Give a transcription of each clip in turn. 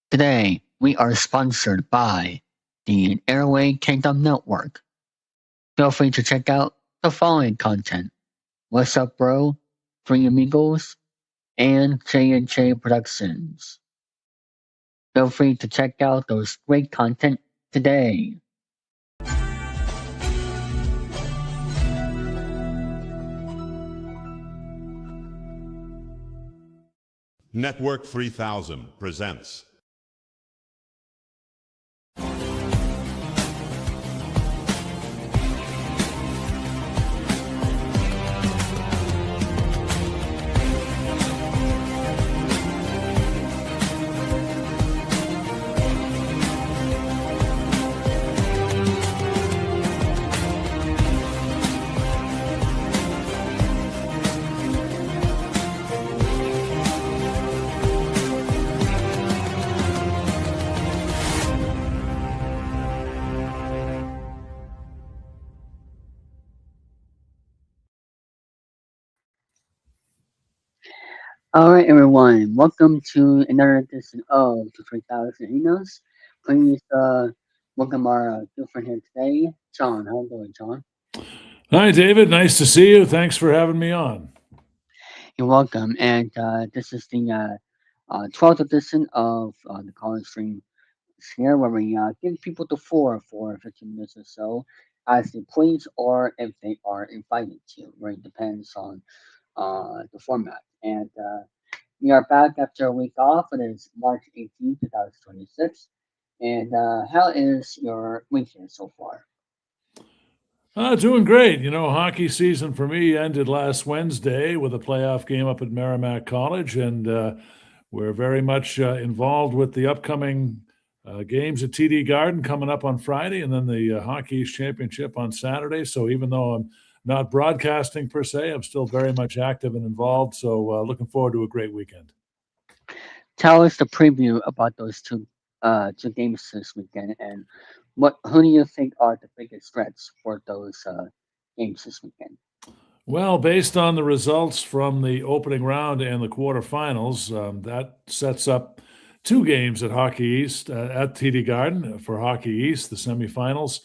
Today, we are sponsored by the Airway Kingdom Network. Feel free to check out the following content: What's Up Bro, Three Amigos, and J&J Productions. Feel free to check out those great content today. Network 3000 presents All right, everyone. Welcome to another edition of the 3000 Emails. Please welcome our good friend here today, John. How you doing, John? Hi, David. Nice to see you. Thanks for having me on. You're welcome. And this is the 12th edition of the College Stream here, where we give people the floor for 15 minutes or so as they please, or if they are invited to, where it depends on the format. And we are back after a week off. It is March 18th, 2026. And how is your weekend so far? Doing great. Hockey season for me ended last Wednesday with a playoff game up at Merrimack College, and we're very much involved with the upcoming games at TD Garden coming up on Friday, and then the Hockey East Championship on Saturday. So even though I'm not broadcasting per se, I'm still very much active and involved. So looking forward to a great weekend. Tell us the preview about those two games this weekend, and who do you think are the biggest threats for those games this weekend? Well, based on the results from the opening round and the quarterfinals, that sets up two games at Hockey East at TD Garden for Hockey East, the semifinals.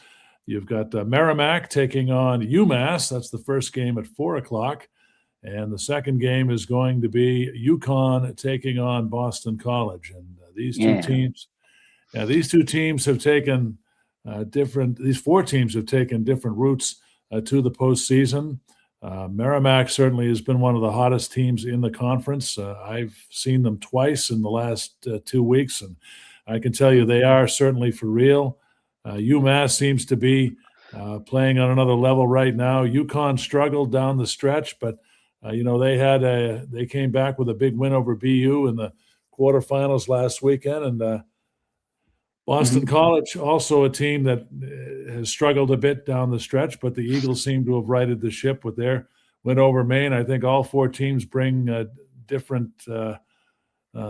You've got Merrimack taking on UMass. That's the first game at 4:00. And the second game is going to be UConn taking on Boston College. And these two teams have taken these four teams have taken different routes to the postseason. Merrimack certainly has been one of the hottest teams in the conference. I've seen them twice in the last 2 weeks, and I can tell you they are certainly for real. UMass seems to be playing on another level right now. UConn struggled down the stretch, but they came back with a big win over BU in the quarterfinals last weekend, and Boston College, also a team that has struggled a bit down the stretch, but the Eagles seem to have righted the ship with their win over Maine. I think all four teams bring different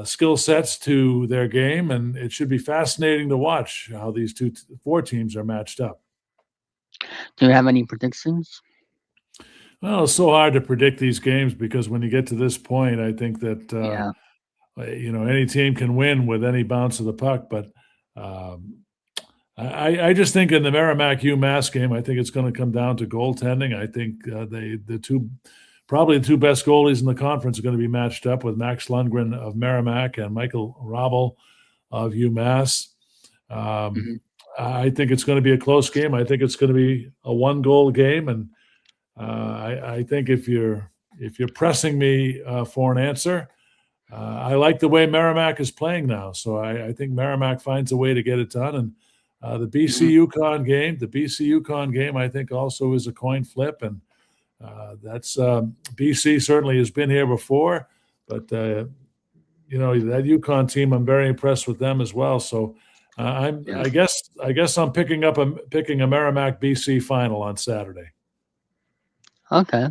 skill sets to their game, and it should be fascinating to watch how these four teams are matched up. Do you have any predictions? Well, it's so hard to predict these games because when you get to this point, I think that any team can win with any bounce of the puck, but I just think in the Merrimack UMass game, I think it's going to come down to goaltending. I think probably the two best goalies in the conference are going to be matched up with Max Lundgren of Merrimack and Michael Rabel of UMass. I think it's going to be a close game. I think it's going to be a one-goal game, and I think if you're pressing me for an answer, I like the way Merrimack is playing now. So I think Merrimack finds a way to get it done. And the BC UConn game, I think also is a coin flip. And that's BC certainly has been here before, but that UConn team, I'm very impressed with them as well. So I guess I'm picking a Merrimack BC final on Saturday. Okay.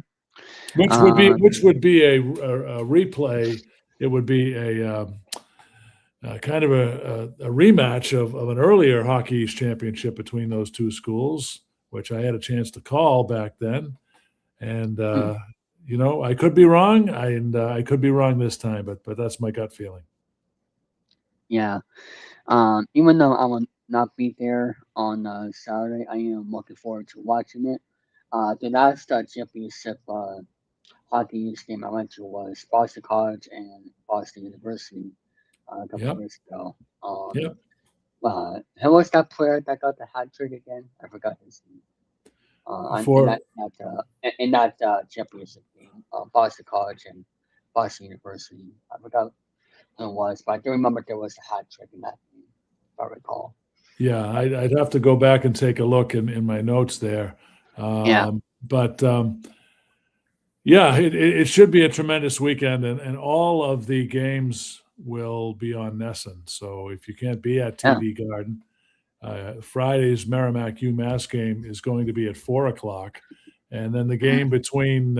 Which would be a replay. It would be a kind of a rematch of an earlier Hockey East championship between those two schools, which I had a chance to call back then. And I could be wrong, and I could be wrong this time, but that's my gut feeling. Yeah. Even though I will not be there on Saturday, I am looking forward to watching it. The last championship hockey game I went to was Boston College and Boston University a couple of Yep. years ago. Yep. Who was that player that got the hat trick again? I forgot his name. In For that championship game, Boston College and Boston University. I forgot who it was, but I do remember there was a hat trick in that game, if I recall. Yeah, I'd have to go back and take a look in my notes there. Yeah, But yeah, it should be a tremendous weekend, and all of the games will be on Nesson. So if you can't be at yeah, TD Garden, Friday's Merrimack UMass game is going to be at 4 o'clock, and then the mhm, game between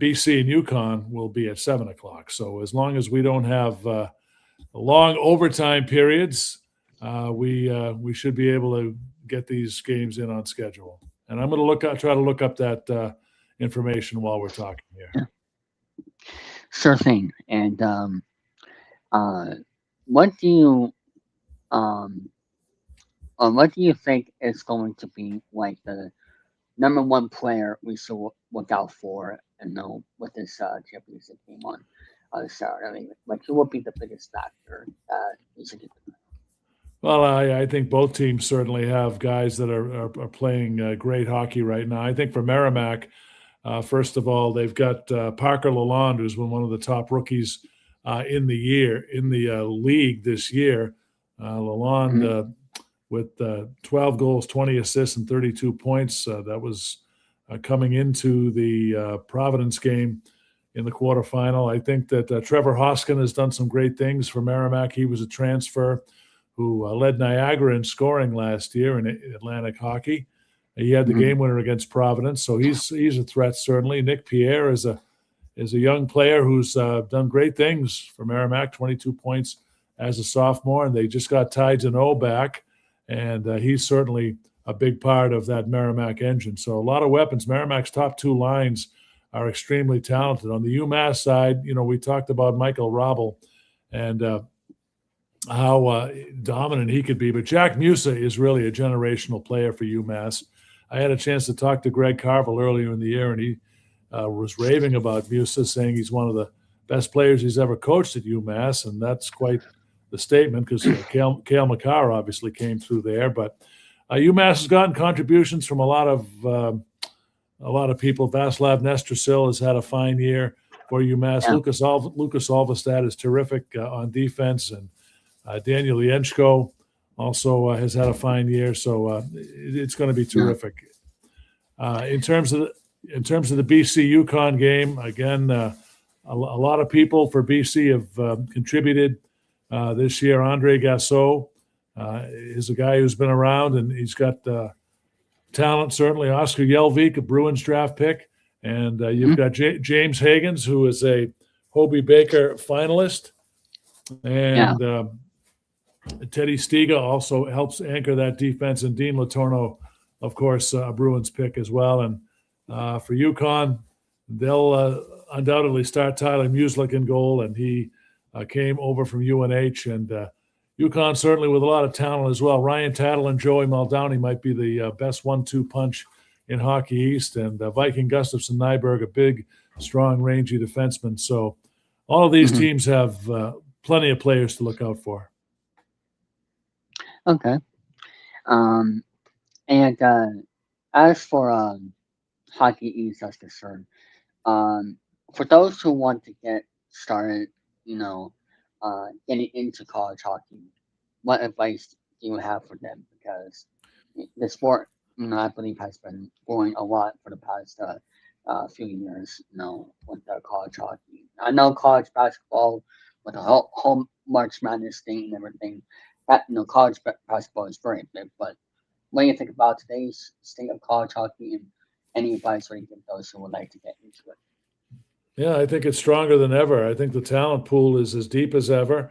BC and Yukon will be at 7 o'clock. So as long as we don't have long overtime periods, we should be able to get these games in on schedule. And I'm going to try to look up that information while we're talking here. yeah. Sure thing. And uh, what do you um, what do you think is going to be like the number one player we should look out for and know with this championship game on Saturday? I mean, like who will be the biggest factor that we should get? Well, I think both teams certainly have guys that are playing great hockey right now. I think for Merrimack, first of all, they've got Parker Lalonde, who's been one of the top rookies in the league this year. Lalonde Mhm. with 12 goals, 20 assists, and 32 points. That was coming into the Providence game in the quarterfinal. I think that Trevor Hoskin has done some great things for Merrimack. He was a transfer who led Niagara in scoring last year in Atlantic hockey. He had the Mhm. game winner against Providence, so he's a threat certainly. Nick Pierre is a young player who's done great things for Merrimack. 22 points as a sophomore, and they just got Ty Deneau back, and he's certainly a big part of that Merrimack engine. So a lot of weapons. Merrimack's top two lines are extremely talented. On the UMass side, we talked about Michael Robel and how dominant he could be, but Jack Musa is really a generational player for UMass. I had a chance to talk to Greg Carvel earlier in the year, and he was raving about Musa, saying he's one of the best players he's ever coached at UMass, and that's quite the statement because Cale Makar obviously came through there. But UMass has gotten contributions from a lot of people. Vaslav Nestrasil has had a fine year for UMass. Yeah, Lucas Alvestad is terrific on defense, and Daniel Yenchko also has had a fine year. So it's going to be yeah, terrific. In terms of the BC Yukon game, again, a lot of people for BC have contributed this year. Andre Gassot is a guy who's been around, and he's got talent, certainly. Oscar Yelvik, a Bruins draft pick. And you've mhm, got James Hagens, who is a Hobie Baker finalist. yeah, And Teddy Stiga also helps anchor that defense. And Dean Latorno, of course, a Bruins pick as well. And for UConn, they'll undoubtedly start Tyler Muslik in goal. And he came over from UNH. And UConn certainly with a lot of talent as well. Ryan Tattle and Joey Muldowney might be the best 1-2 punch in Hockey East. And Viking Gustafsson Nyberg, a big, strong, rangy defenseman. So all of these mhm. teams have plenty of players to look out for. Okay. Um, and as for Hockey East is concerned, um, for those who want to get started, getting into college hockey, what advice do you have for them? Because the sport, I believe, has been growing a lot for the past few years, with college hockey. I know college basketball with the whole March Madness thing and everything. That college basketball is very big, but what do you think about today's state of college hockey and any advice would you give those who would like to get into it? Yeah, I think it's stronger than ever. I think the talent pool is as deep as ever.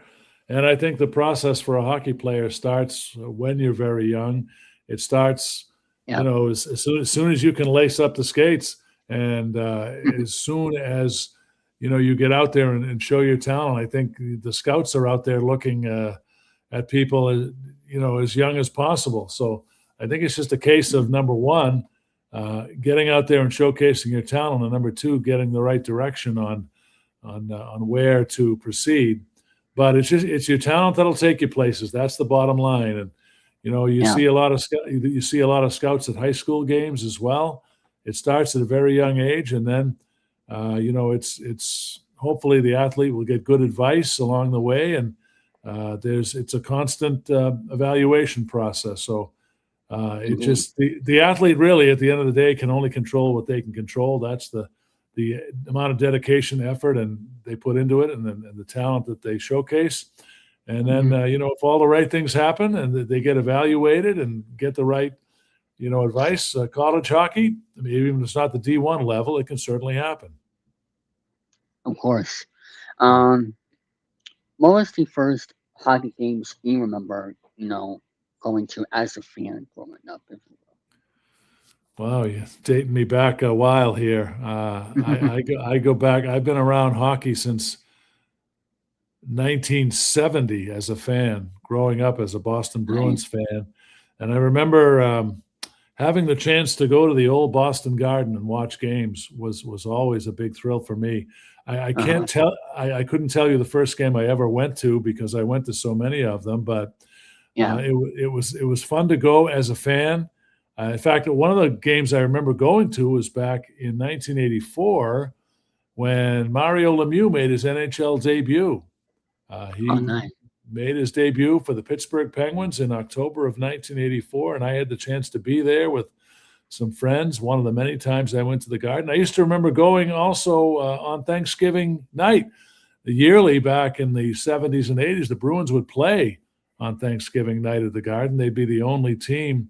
And I think the process for a hockey player starts when you're very young. It starts, Yeah. as soon as you can lace up the skates and as soon as you get out there and show your talent. I think the scouts are out there looking at people as young as possible. So I think it's just a case of, number one, getting out there and showcasing your talent, and number two, getting the right direction on where to proceed. But it's your talent that'll take you places. That's the bottom line. And you Yeah, see a lot of scouts at high school games as well. It starts at a very young age, and then it's hopefully the athlete will get good advice along the way, and it's a constant evaluation process. So it indeed. just the athlete really at the end of the day can only control what they can control. That's the amount of dedication, effort, and they put into it, and then and the talent that they showcase. And then Hmm. if all the right things happen and they get evaluated and get the right advice, college hockey, I mean, even if it's not the D1 level, it can certainly happen. Of course. Um, what was the first hockey games you remember? Going to as a fan growing up, if you Wow, you're dating me back a while here. will. I go back. I've been around hockey since 1970 as a fan, growing up as a Boston Bruins Nice. fan, and I remember having the chance to go to the old Boston Garden and watch games was always a big thrill for me. I Uh huh. can't tell. I couldn't tell you the first game I ever went to because I went to so many of them, but Yeah. it was fun to go as a fan. In fact, one of the games I remember going to was back in 1984 when Mario Lemieux made his NHL debut. Oh, He nice. made his debut for the Pittsburgh Penguins in October of 1984, and I had the chance to be there with some friends. One of the many times I went to the Garden. I used to remember going also on Thanksgiving night, yearly back in the 70s and 80s. The Bruins would play on Thanksgiving night at the Garden. They'd be the only team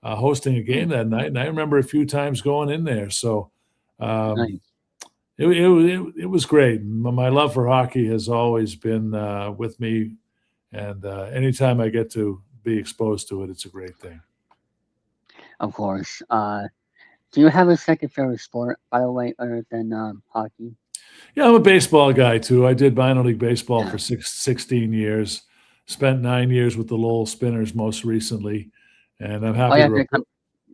hosting a game Mm, that night, and I remember a few times going in there. So um, nice. it was great. My love for hockey has always been with me, and anytime I get to be exposed to it, it's a great thing. Of course. Do you have a second favorite sport, by the way, other than hockey? Yeah, I'm a baseball guy too. I did minor league baseball Yeah. for 16 years. Spent 9 years with the Lowell Spinners most recently, and I'm Oh happy yeah, to report.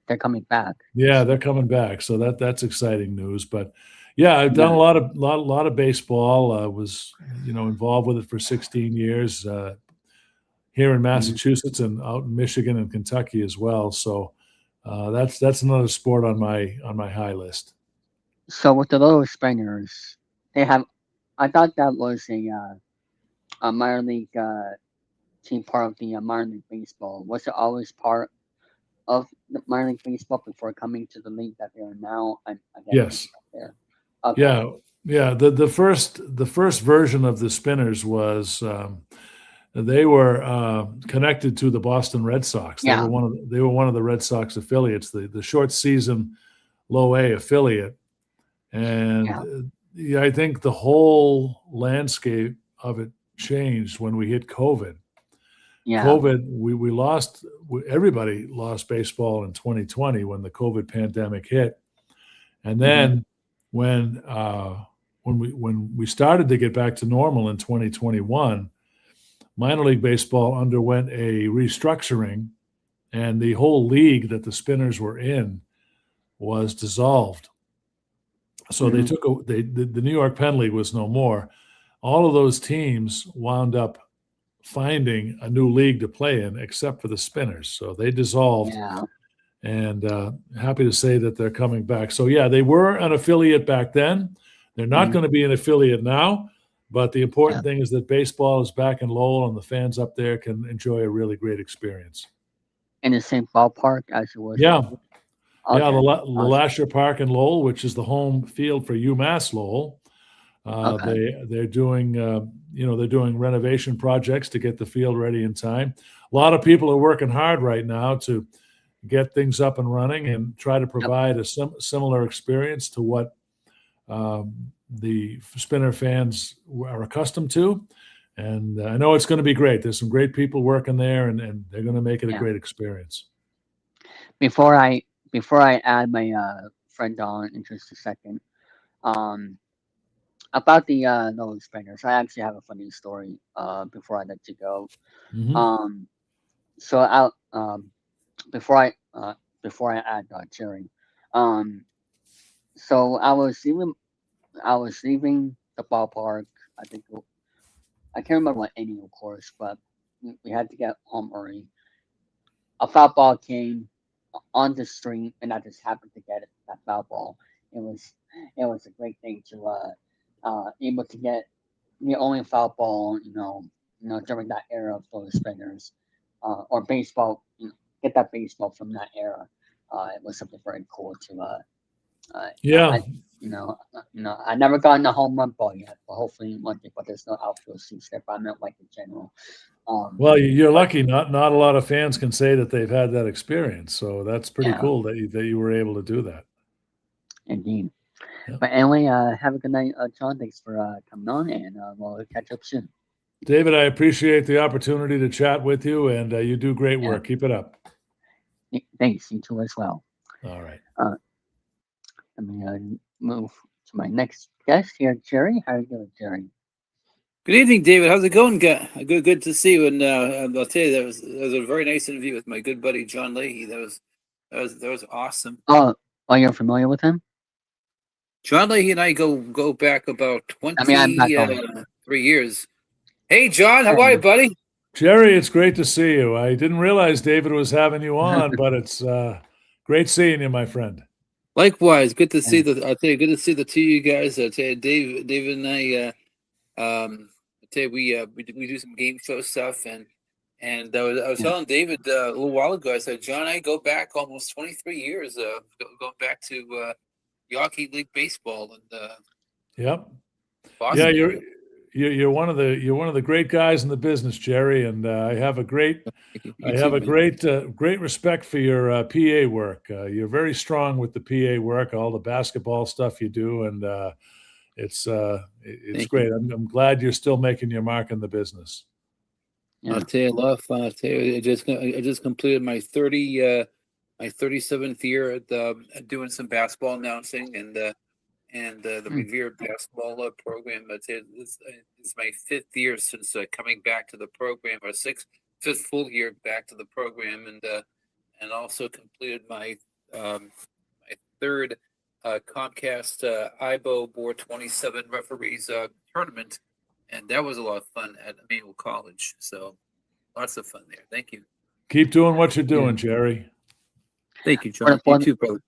they're coming back Yeah, this they're year. coming back, so that's exciting news. But yeah, I've done a Yeah. lot of baseball. Was involved with it for 16 years here in Mhm. Massachusetts and out in Michigan and Kentucky as well. So that's another sport on my high list. So with the little Springers, they have. I thought that was a minor league team part of the minor league baseball. Was it always part of the minor league baseball before coming to the league that they are now? I get Yes. mixed up there. Okay. Yeah, yeah. The first version of the Spinners was they were connected to the Boston Red Sox. They Yeah. were one of the Red Sox affiliates, the short season low A affiliate, and Yeah. yeah, I think the whole landscape of it changed when we hit COVID. Yeah. COVID, we lost. Everybody lost baseball in 2020 when the COVID pandemic hit. And Hmm. then when when we started to get back to normal in 2021, minor league baseball underwent a restructuring, and the whole league that the Spinners were in was dissolved. So they Hmm. took the New York Penn League was no more. All of those teams wound up finding a new league to play in, except for the Spinners. So they dissolved, Yeah. and happy to say that they're coming back. So yeah, they were an affiliate back then. They're not Hmm. going to be an affiliate now, but the Yeah. important thing is that baseball is back in Lowell, and the fans up there can enjoy a really great experience. In the same ballpark as it was Yeah, before. yeah, Okay. Awesome. Lasher Park in Lowell, which is the home field for UMass Lowell. Okay. They're doing they're doing renovation projects to get the field ready in time. A lot of people are working hard right now to get things up and running and try to Yep. provide a similar experience to what the Spinner fans are accustomed to. And I know it's going to be great. There's some great people working there, and they're going to make it a Yeah. great experience. Before I before I add my friend on in just a second, um, about the no spinners. I actually have a funny story. Before I let you go. Hmm. Um, so I before I uh before I add Jerry, um, so I was leaving the ballpark. I think I can't remember what inning, of course, but we had to get home early. A foul ball came on the stream, and I just happened to get it, that foul ball. It was it was a great thing to able to get the only foul ball, during that era of those spinners, or baseball, get that baseball from that era. It was something very cool to Yeah. I never gotten a home run ball yet, but hopefully one day. But there's no outfield seats there. But I meant like in general. Um, Well, you're but lucky. Not a lot of fans can say that they've had that experience. So that's pretty yeah, cool that you were able to do that. indeed. Yeah. But anyway, have a good night, John. Thanks for coming on, and we'll catch up soon. David, I appreciate the opportunity to chat with you, and you do great Yeah, work. Keep it up. thanks. You too as well. All right. Uh, Let me move to my next guest here, Jerry. How are you doing, Jerry? Good evening, David. How's it going? Good to see you. And I'll tell you that was a very nice interview with my good buddy John Leahy. That was awesome. Oh, are you familiar with him? John Leahy and I go back about I mean, I'm not going. 3 years. Hey, John, how are you, Hey, buddy? Jerry, it's great to see you. I didn't realize David was having you on, but it's great seeing you, my friend. Likewise, good to see yeah, the. I'll tell you, good to see the two of you guys. I'll tell you, David and I. I tell you, we do some game show stuff, and I was yeah, telling David a little while ago. I said, John, I go back almost 23 years. Going back to Yawkey League baseball and Yep. Yeah, Boston. you're one of the great guys in the business, Jerry, and You I have too, a man. great respect for your PA work. You're very strong with the PA work, all the basketball stuff you do, and it's Thank you. great. I'm glad you're still making your mark in the business. I'll yeah. tell you a lot of fun. I'll tell you, I just completed my 37th year at doing some basketball announcing and the Hmm, Revere basketball program. It's my 5th year since coming back to the program, or fifth full year back to the program, and also completed my third Comcast IBO Board 27 referees tournament, and that was a lot of fun at Emmanuel College. So lots of fun there. Thank you. Keep doing what you're yeah. doing, Jerry. Thank you, For the John. You both too, brother.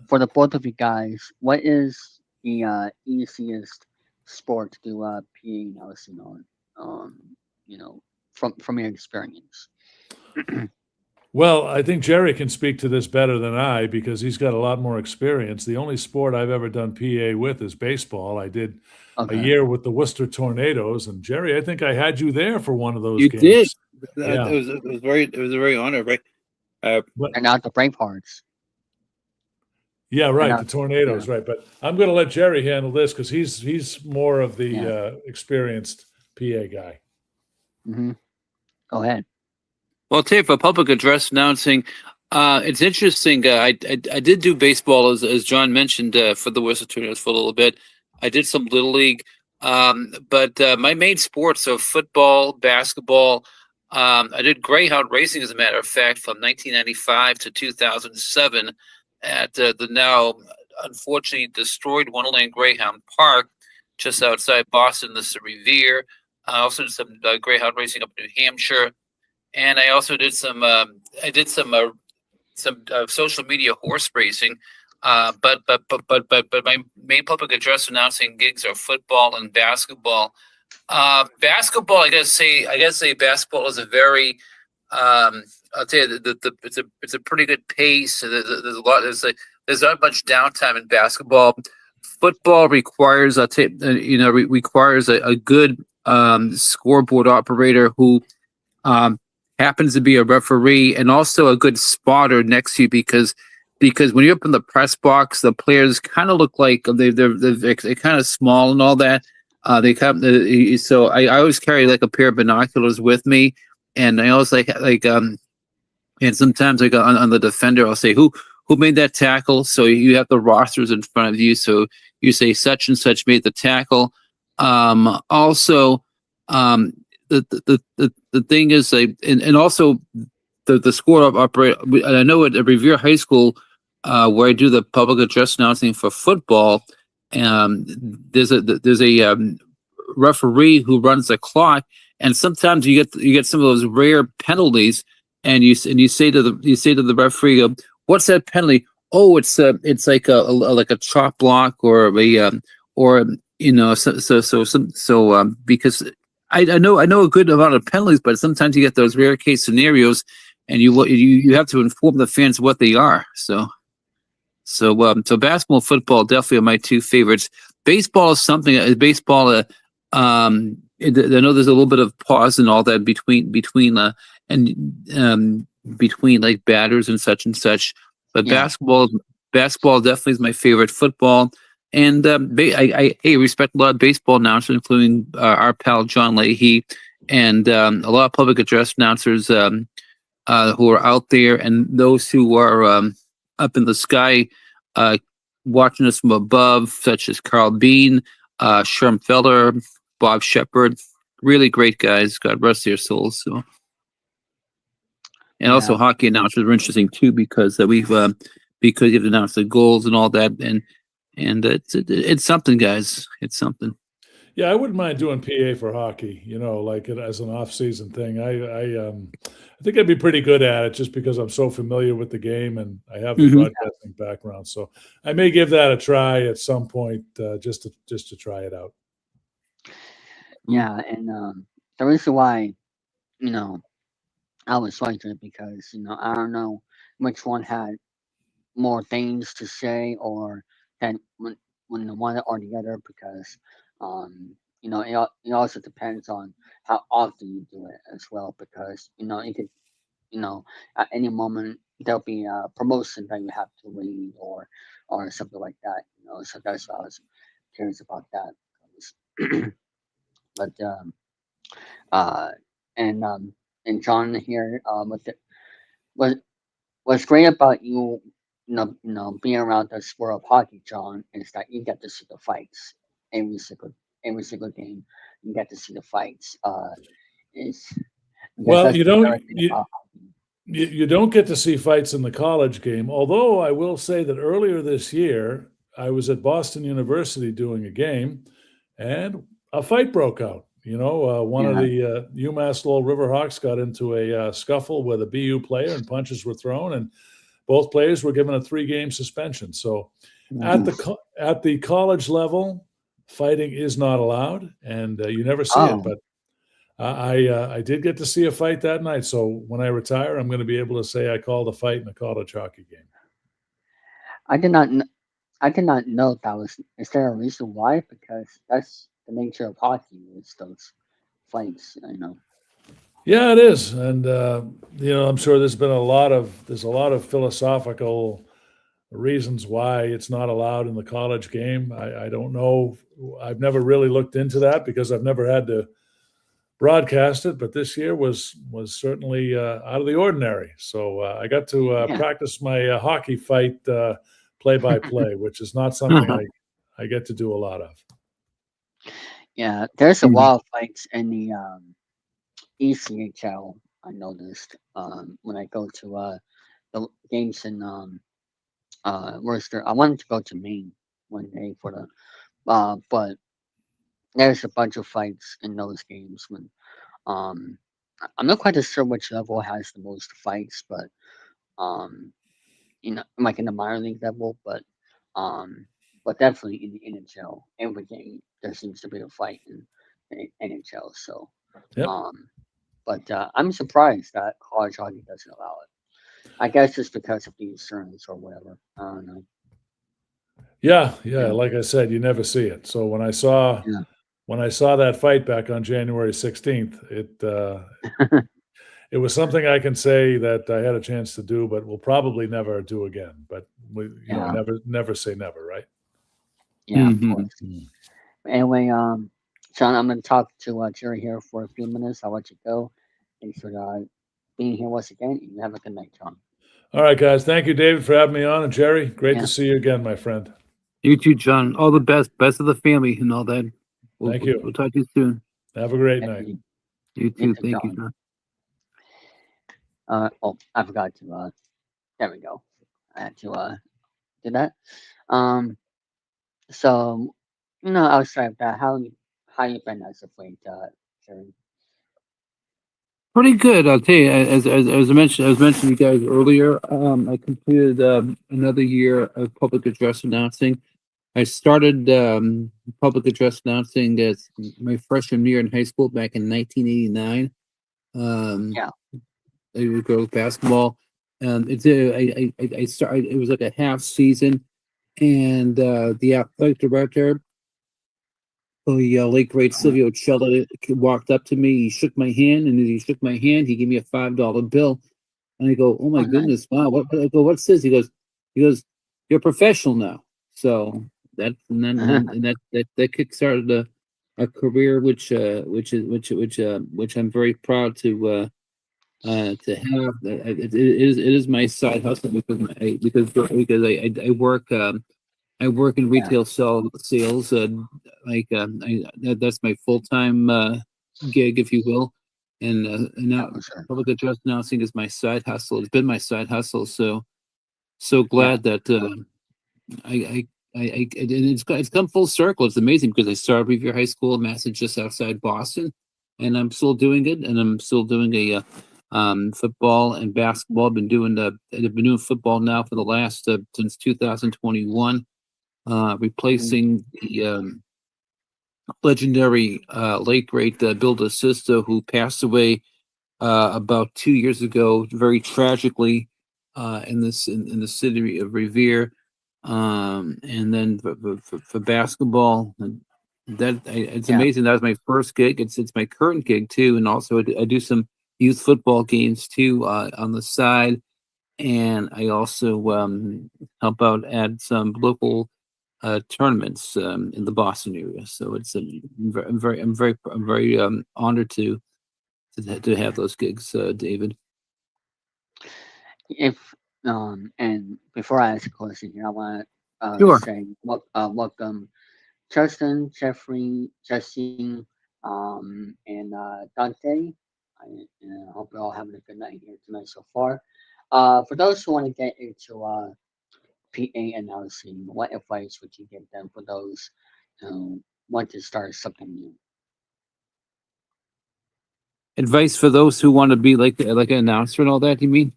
for the both of you guys, what is the easiest sport to do PA announcing on? You know, from your experience. Well, I think Jerry can speak to this better than I because he's got a lot more experience. The only sport I've ever done PA with is baseball. I did a Okay. year with the Worcester Tornadoes, and Jerry, I think I had you there for one of those You did. games. It Yeah, was a very honor, right? but And not the Bravehearts. yeah, And right, the not, yeah, Tornadoes, right. But I'm going to let Jerry handle this because he's more of the yeah. experienced PA guy. Hmm. Go ahead. Well, I'll tell you, for public address announcing, it's interesting. I did do baseball, as John mentioned, for the Worcester Tornadoes for a little bit. I did some little league, but my main sports are football, basketball. I did greyhound racing, as a matter of fact, from 1995 to 2007 at the now unfortunately destroyed Wonderland Greyhound Park, just outside Boston, the Revere. I also did some greyhound racing up in New Hampshire, and I also did some social media horse racing. But my main public address announcing gigs are football and basketball. Basketball, I gotta say, basketball is a very I'll tell you, it's a pretty good pace. There's a lot. There's not much downtime in basketball. Football requires, requires a good scoreboard operator who um, happens to be a referee and also a good spotter next to you, because when you're up in the press box, the players kind of look like they're kind of small and all that. They come so I always carry like a pair of binoculars with me, and I always and sometimes like on the defender, I'll say who made that tackle. So you have the rosters in front of you. So you say such and such made the tackle. Also, um, the thing is, and also the score of operate. And I know at Revere High School, where I do the public address announcing for football, there's a referee who runs the clock, and sometimes you get some of those rare penalties, and you say to the referee, "What's that penalty?" Oh, it's like a chop block or or because I know a good amount of penalties, but sometimes you get those rare case scenarios, and you have to inform the fans what they are. So basketball, football definitely are my two favorites. Baseball is something. Baseball, I know there's a little bit of pause and all that and between like batters and such. But Yeah. basketball definitely is my favorite. Football and I respect a lot of baseball announcers, including our pal John Leahy, and a lot of public address announcers who are out there, and those who are up in the sky uh, watching us from above, such as Carl Bean, Sherm Feller, Bob Shepard. Really great guys. God rest their souls. So, and Yeah. also hockey announcers are interesting too because because you've announced the goals and all that, and it's something, guys. It's something. Yeah, I wouldn't mind doing PA for hockey, like it as an off-season thing. I think I'd be pretty good at it just because I'm so familiar with the game and I have the Hmm. broadcasting background. So I may give that a try at some point, just to try it out. Yeah. And the reason why, you know, I was like it because, I don't know which one had more things to say or that when the one or the other because it also depends on how often you do it as well because you could at any moment there'll be a promotion that you have to read or something like that, so that's why I was curious about that. But uh and and John here with the was what's great about being around the sport of hockey, John, is that you get to see the fights every single every single game. You get to see the fights. It's because Well, that's you the don't favorite thing about hockey. you don't get to see fights in the college game. Although I will say that earlier this year, I was at Boston University doing a game, and a fight broke out. One of Yeah, the UMass Lowell Riverhawks got into a scuffle with a BU player, and punches were thrown, and both players were given a 3-game suspension. So, oof. at the college level, fighting is not allowed, and you never see it. Oh, But I did get to see a fight that night. So when I retire, I'm going to be able to say I called a fight in a college hockey game. I did not. I did not know that was. Is there a reason why? Because that's the nature of hockey. Is those fights. Yeah, it is, and I'm sure there's a lot of philosophical reasons why it's not allowed in the college game. I don't know. I've never really looked into that because I've never had to broadcast it, but this year was certainly out of the ordinary. So I got to Yeah. practice my hockey fight play by play, which is not something I get to do a lot of. Yeah. There's a Mhm. lot of fights in the ECHL. I noticed when I go to the games in Worcester. I wanted to go to Maine one day for the but there's a bunch of fights in those games when I'm not quite sure which level has the most fights, but um like in the minor league level, um but definitely in the NHL, every game there seems to be a fight in the NHL. So Yep. um but I'm surprised that college hockey doesn't allow it. I guess just because of the insurance or whatever. I don't know. Yeah, yeah. Yeah, Like I said, you never see it. So yeah. when I saw that fight back on January 16th, it was something I can say that I had a chance to do, but will probably never do again. But Yeah, never say never, right? yeah, of Mhm. course. Mm. Anyway, John, I'm going to talk to Jerry here for a few minutes. I'll let you go. Thanks for being here once again. You have a good night, John. All right, guys. Thank you, David, for having me on, and Jerry, great to Yeah, see you again, my friend. You too, John. All the best. Best of the family and all that. Thank you. We'll talk to you soon. Have a great Thank night. you. You You too. too, Thank you, John. John. Oh, I forgot to. There we go. I had to do that. Um, so I was sorry about how you been as of late, Jerry. Pretty good. I'll tell you. As I was mentioning to you guys earlier, I completed another year of public address announcing. I started public address announcing as my freshman year in high school back in 1989. Um, Yeah, I would go with basketball. I started. It was like a half season, and the athletic director, the late great Silvio Cella, walked up to me. He shook my hand, and as he shook my hand, he gave me a $5 bill. And I go, "Oh my oh nice. goodness, wow!" I go, "What's this?" He goes, "You're a professional now." So that kickstarted a career which I'm very proud to have. It is my side hustle because I work in Yeah, retail sales. That's my full time gig, if you will, and yeah, now for sure. public address announcing is my side hustle. It's been my side hustle. So Yeah, glad that it's come full circle. It's amazing because I started Revere High School in Massage just outside Boston, and I'm still doing it, and I'm still doing a football and basketball. I've been doing football now for the last since 2021, mhm, replacing the legendary late great Bill DeSisto, who passed away about 2 years ago, very tragically, in the city of Revere. And then for basketball, it's yeah, amazing. That was my first gig. It's my current gig too, and also I do some youth football games too on the side, and I also help out at some local tournaments in the Boston area. So I'm very honored to have those gigs, David. if and before I ask a question here, I want to Sure. say welcome Justin, Jeffrey, Jesse, and Dante. I hope you're all having a good night here tonight so far. For those who want to get into PA announcing, what advice would you give them for those who want to start something new? Advice for those who want to be like an announcer and all that. You mean?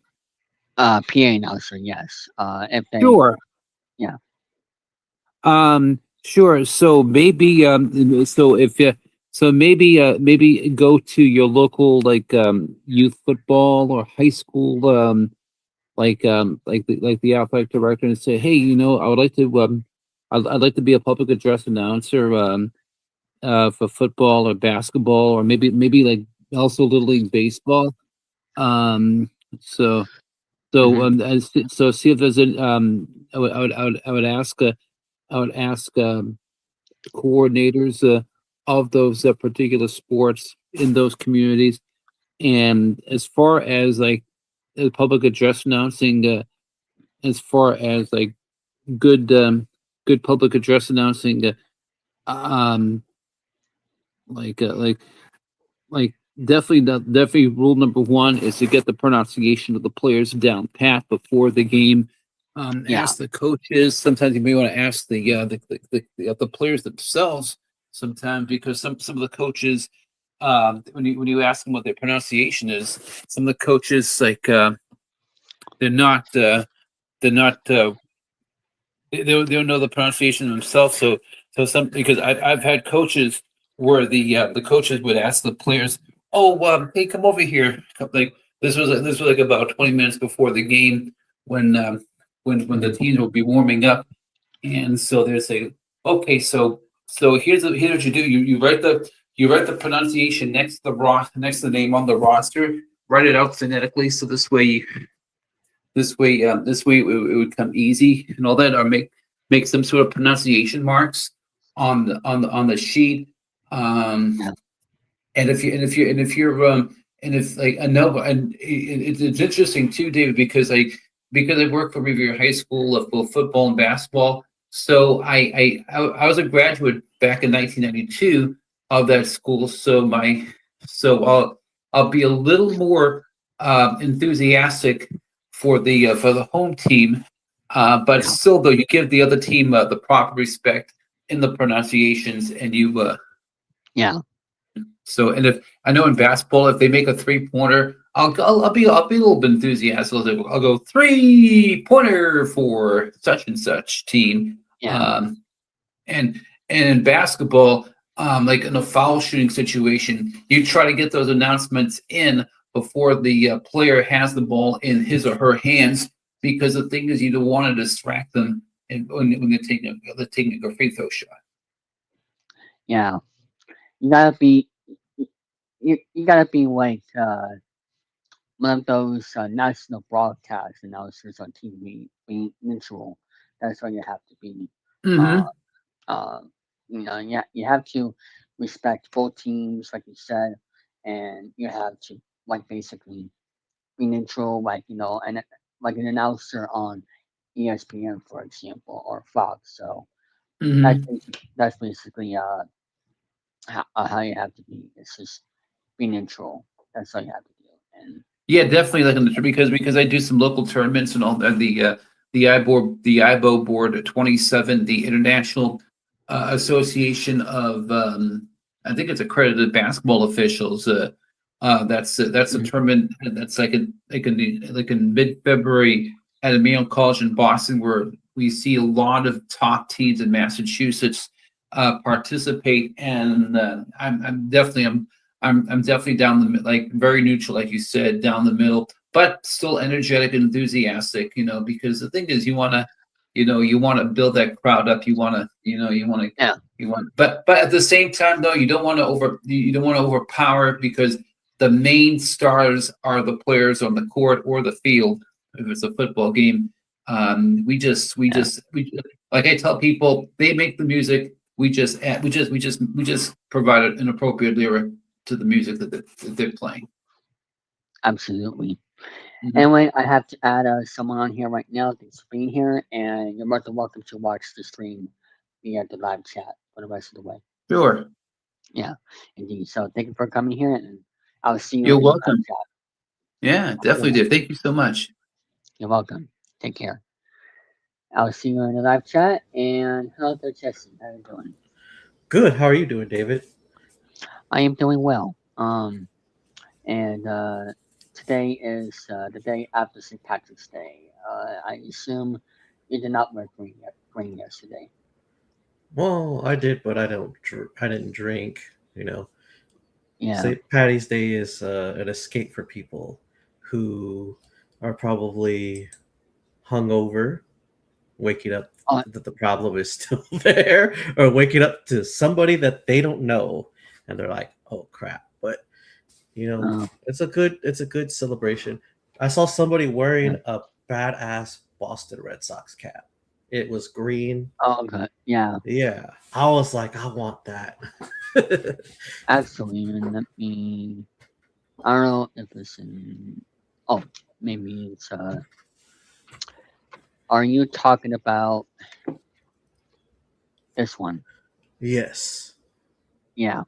PA announcer, yes. If they, Sure. yeah, Sure. So maybe so if you so maybe go to your local youth football or high school like the athletic director and say, hey, I would like to I'd like to be a public address announcer for football or basketball or maybe like also little league baseball. Um so hmm so see if there's a I would ask coordinators of those particular sports in those communities. And as far as like public address announcing, as far as like good good public address announcing, um, like uh, like like definitely rule number one is to get the pronunciation of the players down pat before the game. yeah, Ask the coaches. Sometimes you may want to ask the players themselves. Sometimes because some of the coaches, when you ask them what their pronunciation is, some of the coaches they're not they're not they don't know the pronunciation themselves. So some because I've had coaches where the coaches would ask the players, "Oh, hey, come over here." Like this was like about 20 minutes before the game when when the teams would be warming up, and so they'd say, "Okay, so here's what you do. You write the pronunciation next to the next to the name on the roster. Write it out phonetically, so this way it would come easy and all that, or make some sort of pronunciation marks on the sheet. Um, yeah, and if like I know, and it's interesting too, David, because I work for Revere High School of both football and basketball. So I was a graduate back in 1992 of that school. So I'll be a little more enthusiastic for the home team, but Yeah, still though you give the other team the proper respect in the pronunciations, and you yeah, so, and if I know in basketball, if they make a 3 pointer, I'll be a little bit enthusiastic. I'll go 3 pointer for such and such team. yeah, Um, and in basketball, like in a foul shooting situation, you try to get those announcements in before the player has the ball in his or her hands, because the thing is, you don't want to distract them when they're taking a free throw shot. yeah. You gotta be you gotta be like one of those national broadcast announcers on TV, being neutral. That's what you have to be. Uh, Mm-hmm. you have to respect both teams, like you said, and you have to like basically be neutral, like and like an announcer on ESPN, for example, or Fox. So Mm-hmm. that's basically how you have to be. It's just be neutral. That's all you have to do. And Yeah, definitely like in the because I do some local tournaments and all that. The IBO board at 27, the International Association of I think it's accredited basketball officials. That's a mm, tournament that's like in mid February at a Mayo College in Boston, where we see a lot of top teams in Massachusetts participate, and I'm definitely down the like very neutral, like you said, down the middle, but still energetic and enthusiastic. Because the thing is, you want to build that crowd up. yeah, But at the same time, though, you don't want to overpower it, because the main stars are the players on the court or the field. If it's a football game, yeah, like I tell people, they make the music. We just provide an appropriate lyric to the music that they're playing. absolutely. Mhm. Anyway, I have to add someone on here right now. Thanks for being here, and you're more than welcome to watch the stream via the live chat for the rest of the way. Sure. Yeah, indeed. So thank you for coming here, and I'll see you You're in the live welcome. chat. Yeah, Have a good definitely one. did. Thank you so much. You're welcome. Take care. I'll see you in the live chat. And hello there, Jesse. How you doing? Good. How are you doing, David? I am doing well. And today is the day after St. Patrick's Day. I assume you did not wear green yesterday. Well, I did, but I don't. I didn't drink. You know, Yeah. St. Patty's Day is an escape for people who are probably hungover, waking up Oh, that the problem is still there, or waking up to somebody that they don't know, and they're like, "Oh crap!" But uh, it's a good celebration. I saw somebody yeah. wearing a badass Boston Red Sox cap. It was green. Oh, okay. Yeah. Yeah, I was like, I want that. Actually, let me. I don't know if it's in. Oh, maybe it's. Are you talking about this one? Yes. Yeah.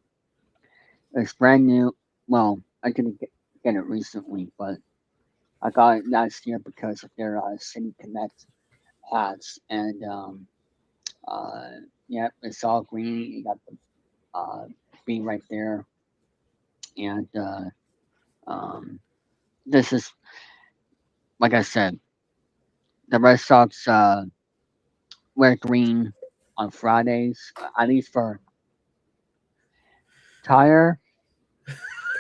It's brand new. Well, I didn't get it recently, but I got it last year because of their City Connect hats. And uh, yeah, it's all green. You got the bean right there. And um, this is, like I said, the Red Sox wear green on Fridays, at least for tire.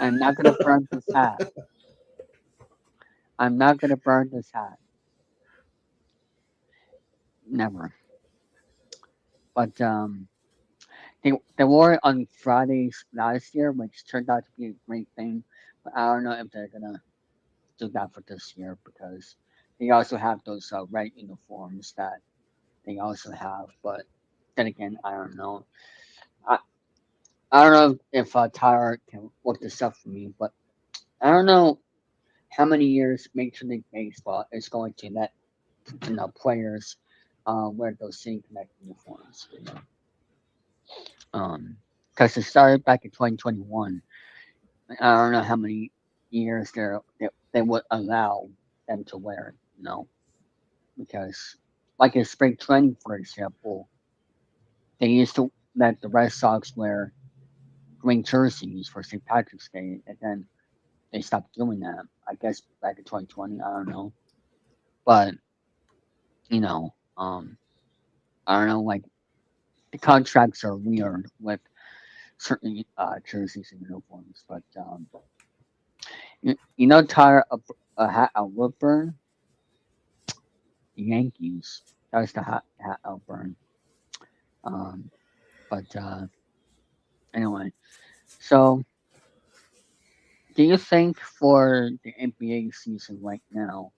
I'm not going to burn this hat. I'm not going to burn this hat. Never. But they wore it on Fridays last year, which turned out to be a great thing. But I don't know if they're gonna do that for this year because they also have those red uniforms that they also have. But then again, I don't know. I I don't know if Tyler can look this up for me, but I don't know how many years Major League Baseball is going to let players wear those same connect uniforms. Because it started back in 2021. I don't know how many years they would allow them to wear it. Because like in spring training, for example, they used to let the Red Sox wear green jerseys for St. Patrick's Day, and then they stopped doing that. I guess back in 2020. I don't know, but you know, I don't know. Like the contracts are weird with certain jerseys and uniforms, but Tyler Woodburn, the Yankees. That was the hat Outburn. Um, but anyway, so do you think for the NBA season right now,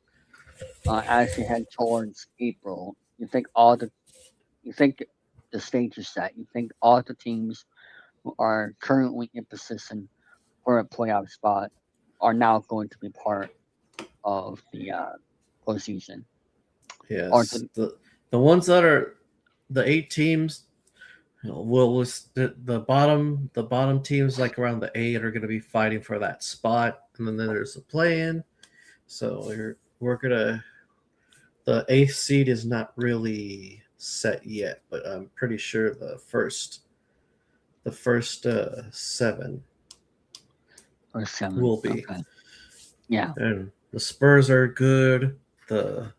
as we head towards April, you think the stage is set? You think all the teams who are currently in position for a playoff spot are now going to be part of the postseason? Or Yes, the, the ones that are the 8 teams. Well, was the bottom teams like around the 8 are going to be fighting for that spot, and then there's a play-in. So we're gonna the eighth seed is not really set yet, but I'm pretty sure the first 7 or 7? will be. Okay. Yeah. And the Spurs are good. The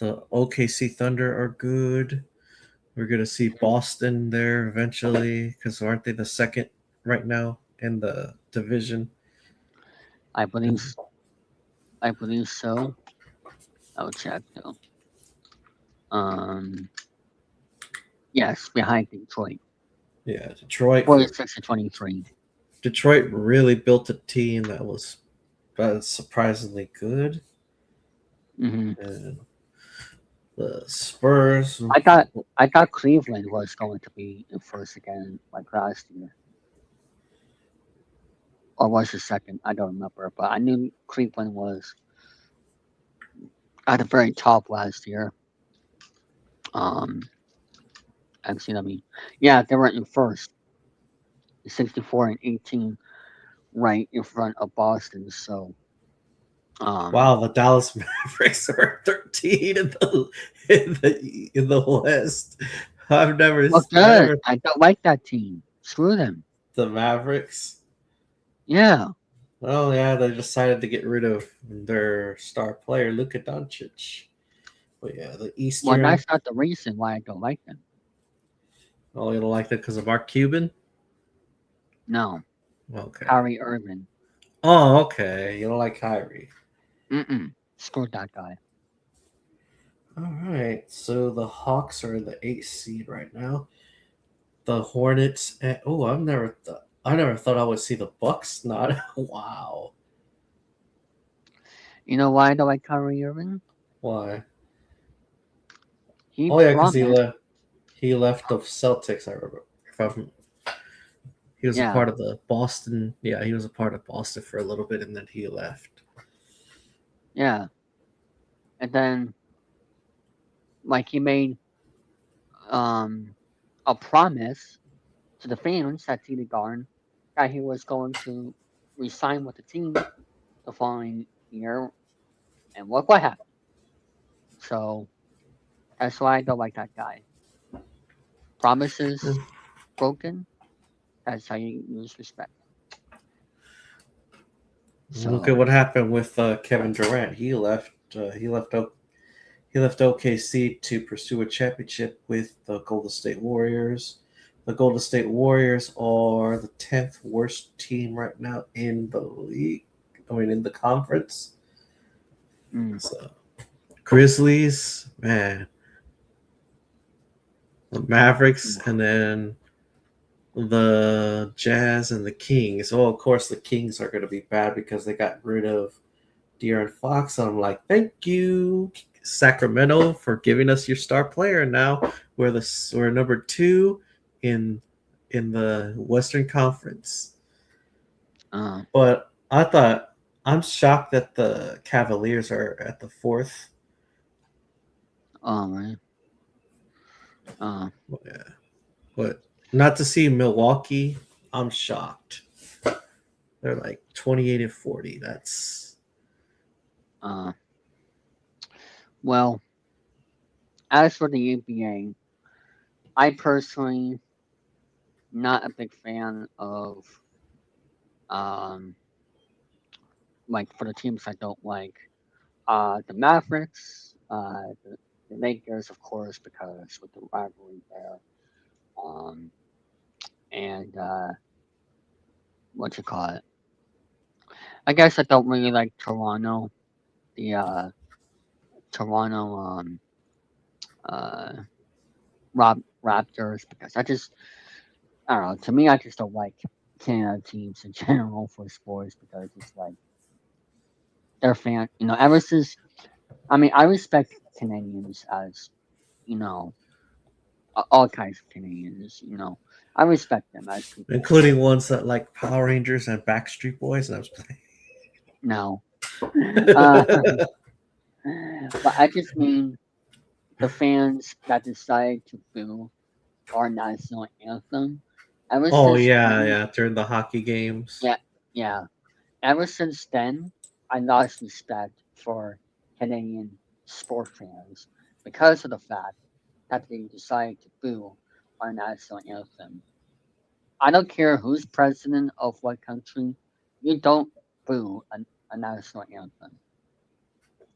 OKC Thunder are good. We're gonna see Boston there eventually because aren't they the second right now in the division? I believe And I believe so. I'll check though. Um, yes, behind Detroit, yeah, Detroit. 46-23. Detroit really built a team that was surprisingly good, Hmm. and the Spurs. I thought Cleveland was going to be in first again, like last year, or was it second? I don't remember, but I knew Cleveland was at the very top last year. Um, actually, I mean, yeah, they were in first, 64-18, right in front of Boston. So, um, Wow, the Dallas Mavericks are 13 in the West. I've never well, good. never I don't like that team. Screw them. the Mavericks. Yeah. Oh yeah, they decided to get rid of their star player Luka Doncic. But yeah, the Well, Eastern. that's not the reason why I don't like them. Oh, you don't like that because of Mark Cuban? No, Okay. Kyrie Irving. Oh, okay. You don't like Kyrie. Mm-mm. Screw that guy. All right. So the Hawks are in the 8th seed right now. The Hornets. Oh, I never thought I would see the Bucks. Not wow. You know why I don't like Kyrie Irving? Why? He Oh yeah, because promised. he left the Celtics. I remember. If I'm, he was a Yeah. part of the Boston. Yeah, he was a part of Boston for a little bit, and then he left. Yeah. And then, like, he made um a promise to the fans at TD Garden that he was going to resign with the team the following year. And look what happened. So that's why I don't like that guy. Promises broken. That's how you lose respect. Look at So, what happened with Kevin Durant. He left. He left OKC to pursue a championship with the Golden State Warriors. The Golden State Warriors are the 10th worst team right now in the league. I mean, in the conference. mm, So, Grizzlies, man, the Mavericks, mm, and then the Jazz and the Kings. Well, of course, the Kings are going to be bad because they got rid of De'Aaron Fox. So I'm like, thank you, Sacramento, for giving us your star player. Now we're number 2 in the Western Conference. uh, But I'm shocked that the Cavaliers are at the 4th. all right. Uh, Well, yeah, but Not to see Milwaukee, I'm shocked. They're like 28-40. That's Uh, well, as for the NBA, I personally not a big fan of um like for the teams I don't like. The Mavericks, the Lakers, of course, because with the rivalry there. Um, and what you call it? I guess I don't really like Toronto, the Toronto uh Raptors because I don't know. To me, I just don't like Canada teams in general for sports because it's like they're fan. Ever since I respect Canadians as you know all kinds of Canadians. I respect them as people. including ones that like Power Rangers and Backstreet Boys. And I was playing. No, uh, but I just mean the fans that decide to boo our national anthem. Ever Oh since yeah, then, yeah. During the hockey games. yeah, yeah. Ever since then, I lost respect for Canadian sport fans because of the fact that they decided to boo our national anthem. I don't care who's president of what country, you don't boo a national anthem.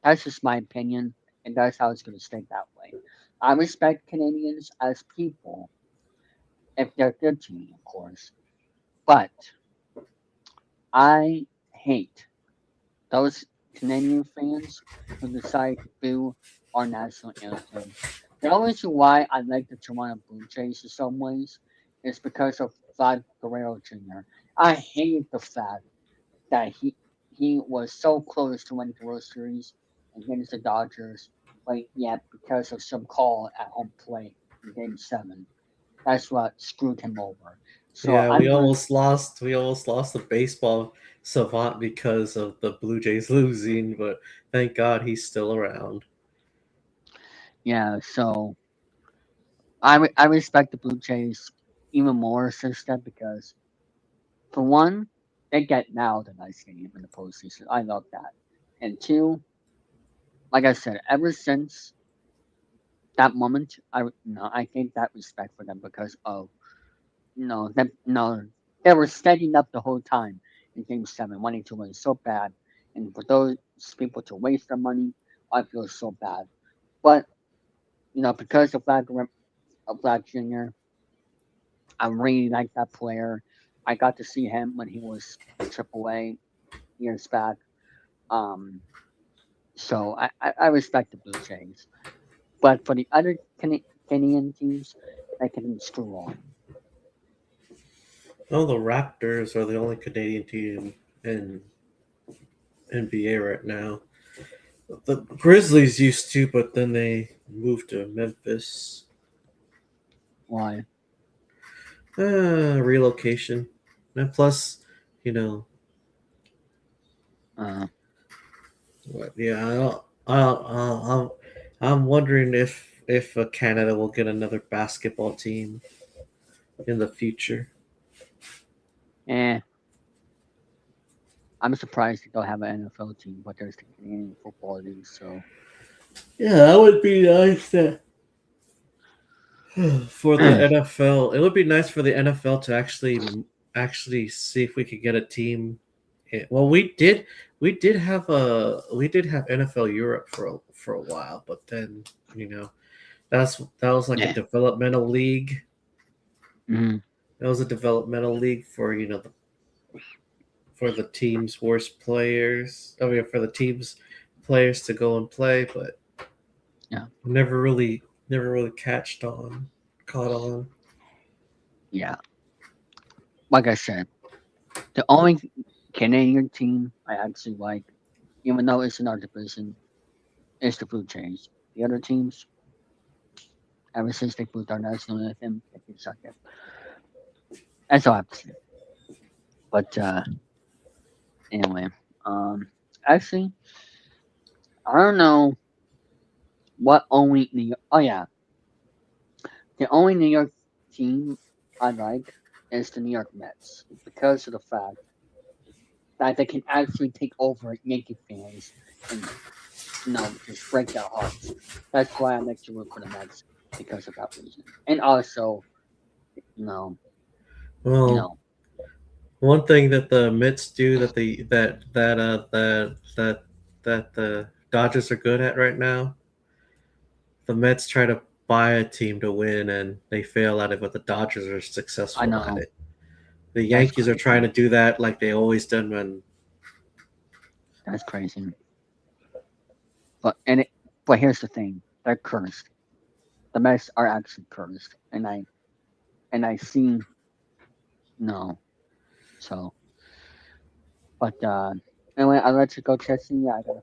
That's just my opinion, and that's how it's going to stay that way. I respect Canadians as people if they're good to me, of course, but I hate those Canadian fans who decide to boo our national anthem. The only reason why I like the Toronto Blue Jays in some ways is because of Vlad Guerrero Jr. I hated the fact that he was so close to winning the World Series against the Dodgers, but yet because of some call at home plate in Game 7, that's what screwed him over. So Yeah, I'm going. we almost lost the baseball savant because of the Blue Jays losing, but thank God he's still around. Yeah, so I respect the Blue Jays even more since then because for one, they get now the nice game in the postseason. I love that. And two, like I said, ever since that moment, I think that respect for them because of them they were steadying up the whole time in Game 7, wanting to win so bad, and for those people to waste their money, I feel so bad. But because of Vlad Jr., I really like that player. I got to see him when he was in AAA years back. Um, so I respect the Blue Jays. But for the other Canadian teams, they can screw on. Oh, the Raptors are the only Canadian team in NBA right now. The Grizzlies used to, but then they moved to Memphis. Why? Relocation, and plus, you know, Uh, what? Yeah, I'm wondering if Canada will get another basketball team in the future. eh. I'm surprised they don't have an NFL team, but there's the Canadian Football League. So Yeah, that would be nice for the NFL. It would be nice for the NFL to actually see if we could get a team. Well, we did have NFL Europe for a while, but then you know that was like a yeah. developmental league. Mhm. That was a developmental league for for the team's worst players. I mean, for the team's players to go and play, but Yeah. never really caught on. Yeah. Like I said, the only Canadian team I actually like, even though it's in our division, is the Blue Jays. The other teams, ever since they put our national anthem, they can suck it. That's all I have to say. But anyway, um, actually, I don't know what only New York. Oh yeah, the only New York team I like is the New York Mets because of the fact that they can actually take over Yankee fans and just break their hearts. That's why I like to root for the Mets because of that reason. And also, you know, you Well, know, one thing that the Mets do that the that the Dodgers are good at right now, the Mets try to buy a team to win and they fail at it, but the Dodgers are I successful at know it. The that's Yankees are trying crazy. to do that like they always done when. That's crazy. But and it, but here's the thing: they're cursed. The Mets are actually cursed, and I see no. So, but anyway, I'll let you go, Jesse. Yeah, I gotta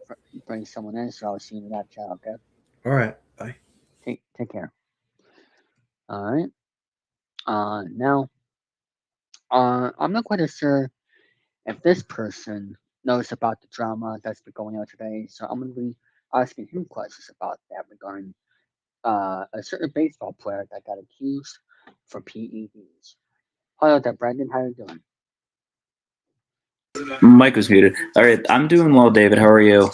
bring someone in, so I'll see you in that chat. Okay, All right, bye. take care. All right. Now, I'm not quite sure if this person knows about the drama that's been going on today, so I'm gonna be asking him questions about that regarding a certain baseball player that got accused for PEDs. Hello there, Brandon. How you doing? Mike was muted. All right, I'm doing well, David. How are you?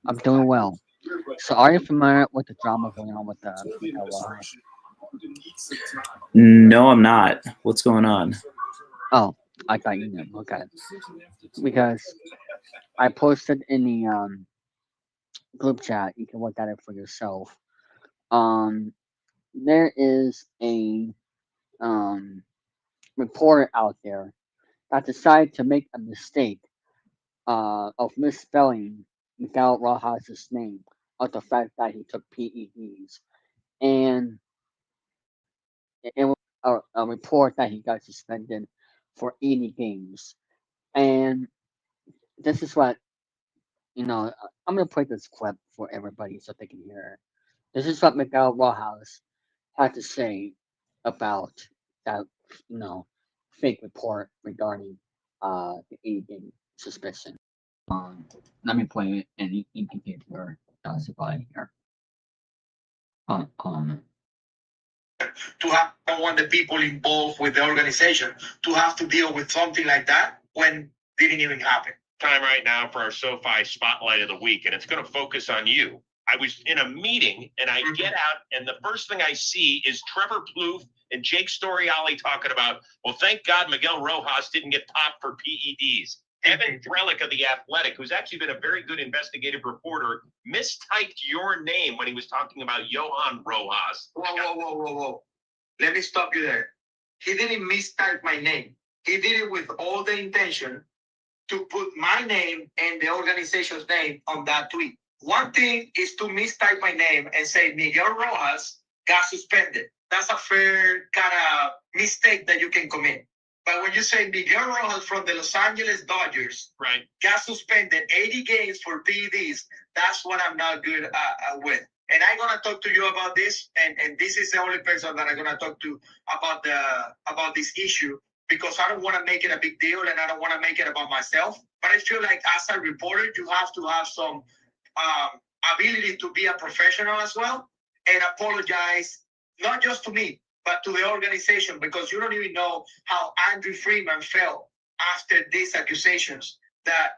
I'm doing well. So, are you familiar with the drama going on with Miguel Rojas? No, I'm not. What's going on? Oh, I thought you knew. Okay, because I posted in the group chat. You can look at it for yourself. Um, there is a um reporter out there that decided to make a mistake of misspelling Miguel Rojas' name of the fact that he took PEDs, and it was a report that he got suspended for 80 games. And this is what I'm gonna play this clip for everybody so they can hear it. This is what Miguel Rojas had to say about that, you know, fake report regarding the 80 game suspicion. Um, Let me play it, and you can get your thoughts about it here. Um, to have one of the people involved with the organization to have to deal with something like that when didn't even happen. Time right now for our SoFi Spotlight of the Week, and it's going to focus on you. I was in a meeting, and I get out, and the first thing I see is Trevor Plouffe and Jake Storiali talking about, well, thank God Miguel Rojas didn't get popped for PEDs. Evan Drellick of The Athletic, who's actually been a very good investigative reporter, mistyped your name when he was talking about Johan Rojas. Whoa. Let me stop you there. He didn't mistype my name. He did it with all the intention to put my name and the organization's name on that tweet. One thing is to mistype my name and say Miguel Rojas got suspended. That's a fair kind of mistake that you can commit. But when you say Miguel Rojas from the Los Angeles Dodgers, right, got suspended 80 games for PEDs, that's what I'm not good with. And I'm gonna talk to you about this, and this is the only person that I'm gonna talk to about this issue, because I don't want to make it a big deal and I don't want to make it about myself. But I feel like as a reporter, you have to have some ability to be a professional as well and apologize, not just to me, but to the organization, because you don't even know how Andrew Freeman felt after these accusations that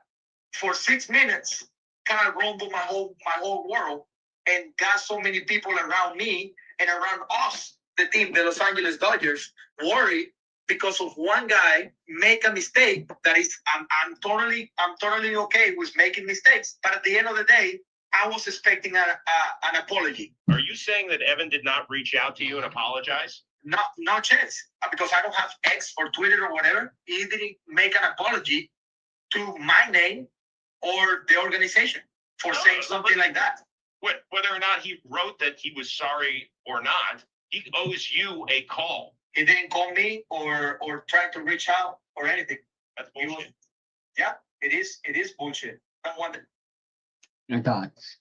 for 6 minutes kind of rumbled my whole world and got so many people around me and around us, the team, the Los Angeles Dodgers, worried because of one guy make a mistake that is I'm totally okay with making mistakes. But at the end of the day, I was expecting an apology. Are you saying that Evan did not reach out to you and apologize? No chance, because I don't have X or Twitter or whatever. He didn't make an apology to my name or the organization for saying something like that. Whether or not he wrote that he was sorry or not, he owes you a call. He didn't call me or try to reach out or anything. That's bullshit. Yeah, it is bullshit. I don't want it. your thoughts.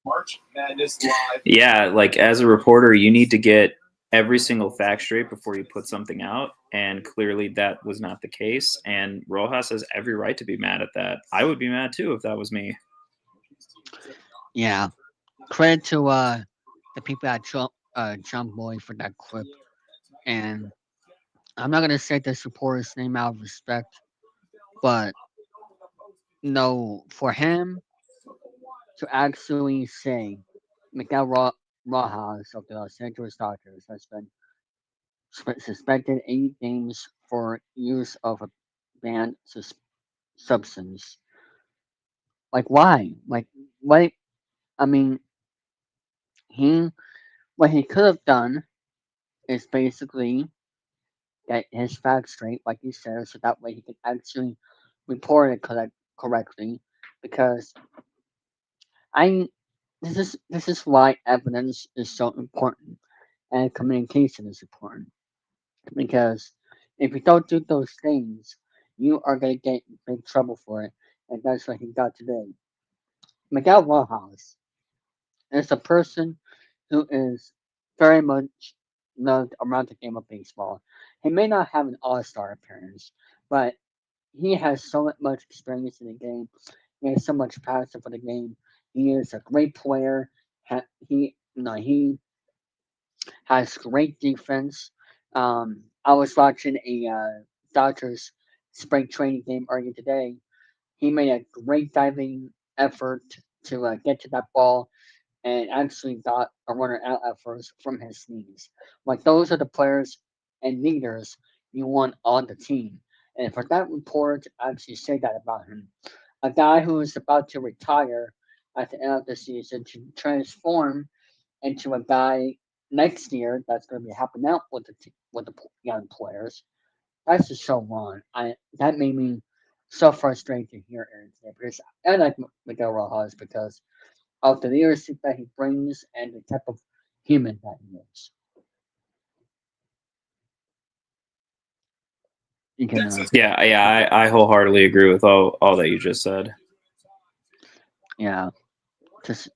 March Madness Live. Yeah, like as a reporter, you need to get every single fact straight before you put something out. And clearly that was not the case. And Rojas has every right to be mad at that. I would be mad too if that was me. Yeah, credit to the people at John Boy for that clip, and I'm not gonna say this reporter's name out of respect, but no, for him to actually say Miguel Rojas of the Los Angeles Dodgers has been suspended 8 games for use of a banned substance. Like, why? Like, what? I mean, he what he could have done is basically get his facts straight, like you said, so that way he can actually report it correctly. Because I this is why evidence is so important and communication is important. Because if you don't do those things, you are gonna get in big trouble for it, and that's what he got today. Miguel Rojas is a person who is very much loved around the game of baseball. He may not have an all-star appearance, but he has so much experience in the game. He has so much passion for the game. He is a great player. He has great defense. I was watching a Dodgers spring training game earlier today. He made a great diving effort to get to that ball and actually got a runner out at first from his knees. Like, those are the players and leaders you want on the team. And for that report to actually say that about him, a guy who is about to retire at the end of the season, to transform into a guy next year that's going to be helping out with the young players, that's just so wrong. That made me so frustrated to hear Aaron today, because I like Miguel Rojas because of the leadership that he brings and the type of human that he is. You can, Yeah, I wholeheartedly agree with all that you just said. yeah, just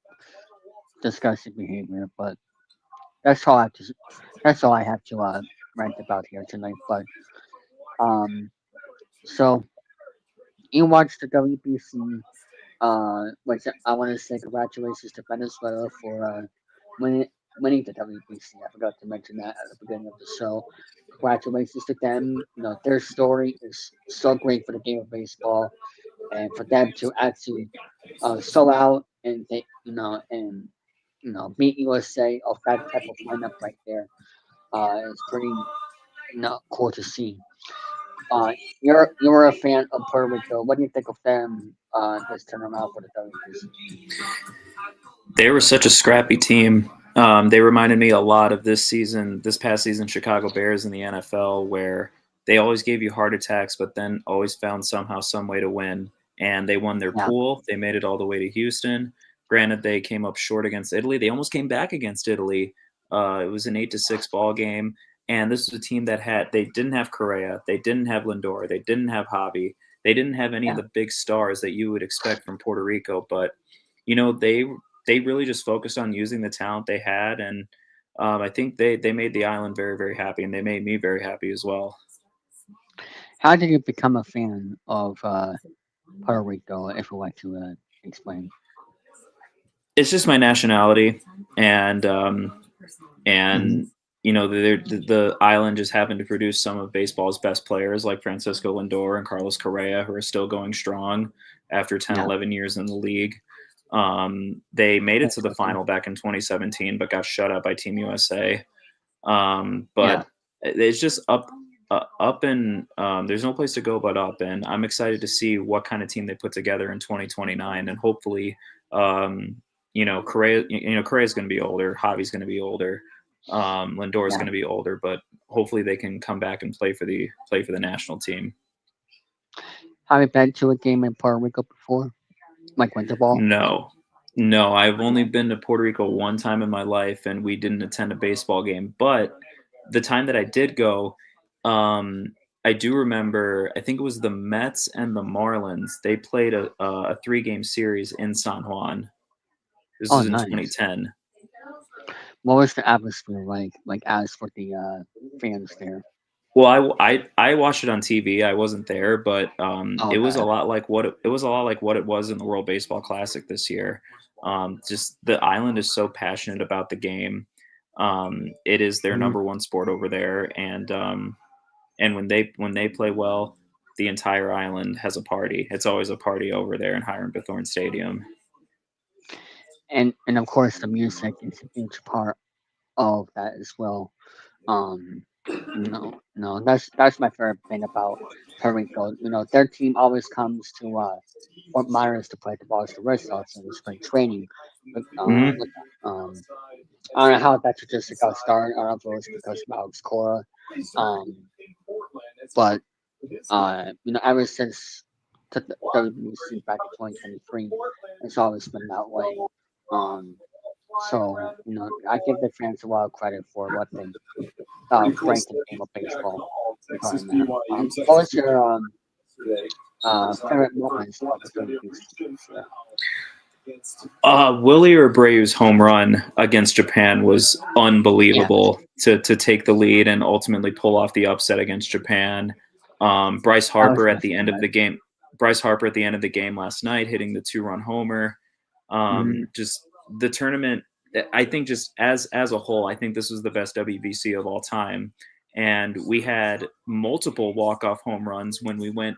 disgusting behavior. But that's all I have to. That's all I have to rant about here tonight. But um, so you watched the WBC. Which I want to say congratulations to Venezuela for winning winning the WBC. I forgot to mention that at the beginning of the show. Congratulations to them. Their story is so great for the game of baseball, and for them to actually sell out and beat USA of that type of lineup right there is pretty cool to see. You're a fan of Puerto Rico. What do you think of them this turn around for the WBC? They were such a scrappy team. They reminded me a lot of this past season, Chicago Bears in the NFL, where they always gave you heart attacks, but then always found somehow some way to win. And they won their Yeah, pool. They made it all the way to Houston. Granted, they came up short against Italy. They almost came back against Italy. It was an 8-6 ball game. And this was a team they didn't have Correa, they didn't have Lindor, they didn't have Javi, they didn't have any of yeah. the big stars that you would expect from Puerto Rico. But they really just focused on using the talent they had, and I think they made the island very, very happy, and they made me very happy as well. How did you become a fan of Puerto Rico? If you'd like to explain. It's just my nationality, and Hmm. and the island just happened to produce some of baseball's best players like Francisco Lindor and Carlos Correa, who are still going strong after 10, Yeah, 11 years in the league. They made it to that's the good too. final back in 2017, but got shut out by Team USA. Yeah, But it's just up and there's no place to go but up. And I'm excited to see what kind of team they put together in 2029, and hopefully, Correa is going to be older, Javi's going to be older, Lindor is yeah. going to be older, but hopefully they can come back and play for the national team. Have you been to a game in Puerto Rico before, like winter ball? No, no, I've only been to Puerto Rico one time in my life, and we didn't attend a baseball game. But the time that I did go, I do remember. I think it was the Mets and the Marlins. They played a 3-game series in San Juan. This Oh, was in nice. 2010. What was the atmosphere like? Like, as for the fans there? Well, I watched it on TV. I wasn't there, but Oh, it was a okay. lot like what it was in the World Baseball Classic this year. Just the island is so passionate about the game. It is their Mhm. number one sport over there, and when they play well, the entire island has a party. It's always a party over there in Hiram Bithorn Stadium. And of course the music is a huge part of that as well. Um, no, that's my favorite thing about Puerto Rico. Their team always comes to Fort Myers to play the Boston Red Sox in the spring training. But Mhm. I don't know how that statistic got started. I don't know if it was because of Alex Cora. Um, but ever since the WBC back in 2023, it's always been that way. Um, so I give the fans a lot of credit for what they bring to the game of baseball regarding that. What was your favorite moments of the WBC this year? Willie Abreu's home run against Japan was Yeah. unbelievable to take the lead and ultimately pull off the upset against Japan. Bryce That was Harper at just the end of the game. Bryce Harper at the end of the game last night hitting the 2-run homer. Mhm. Just the tournament. I think just as a whole, I think this was the best WBC of all time, and we had multiple walk-off home runs when we went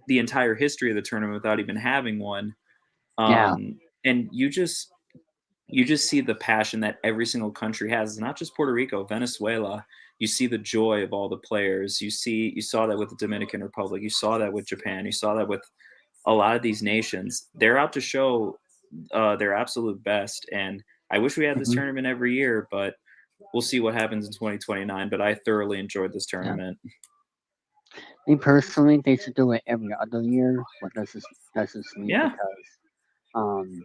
the entire history of the tournament without even having one. Yeah. And you just see the passion that every single country has, not just Puerto Rico, Venezuela. You see the joy of all the players. You saw that with the Dominican Republic. You saw that with Japan. You saw that with a lot of these nations. They're out to show their absolute best. And I wish we had this Mhm. tournament every year, but we'll see what happens in 2029. But I thoroughly enjoyed this Yeah. tournament. Me personally, they should do it every other year, but this is me Yeah. because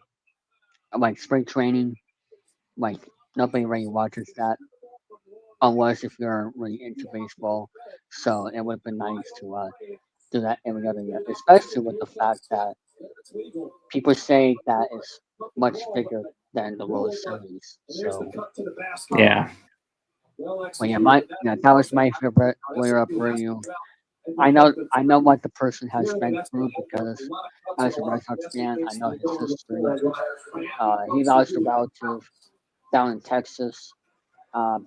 like spring training, like nobody really watches that unless if you're really into baseball. So it would have been nice to do that every other year, especially with the fact that people say that it's much bigger than the World Series. So, Yeah. but yeah, that was my favorite player up you. I know what the person has been through because as a Red Sox fan, I know his history. He lost a relative down in Texas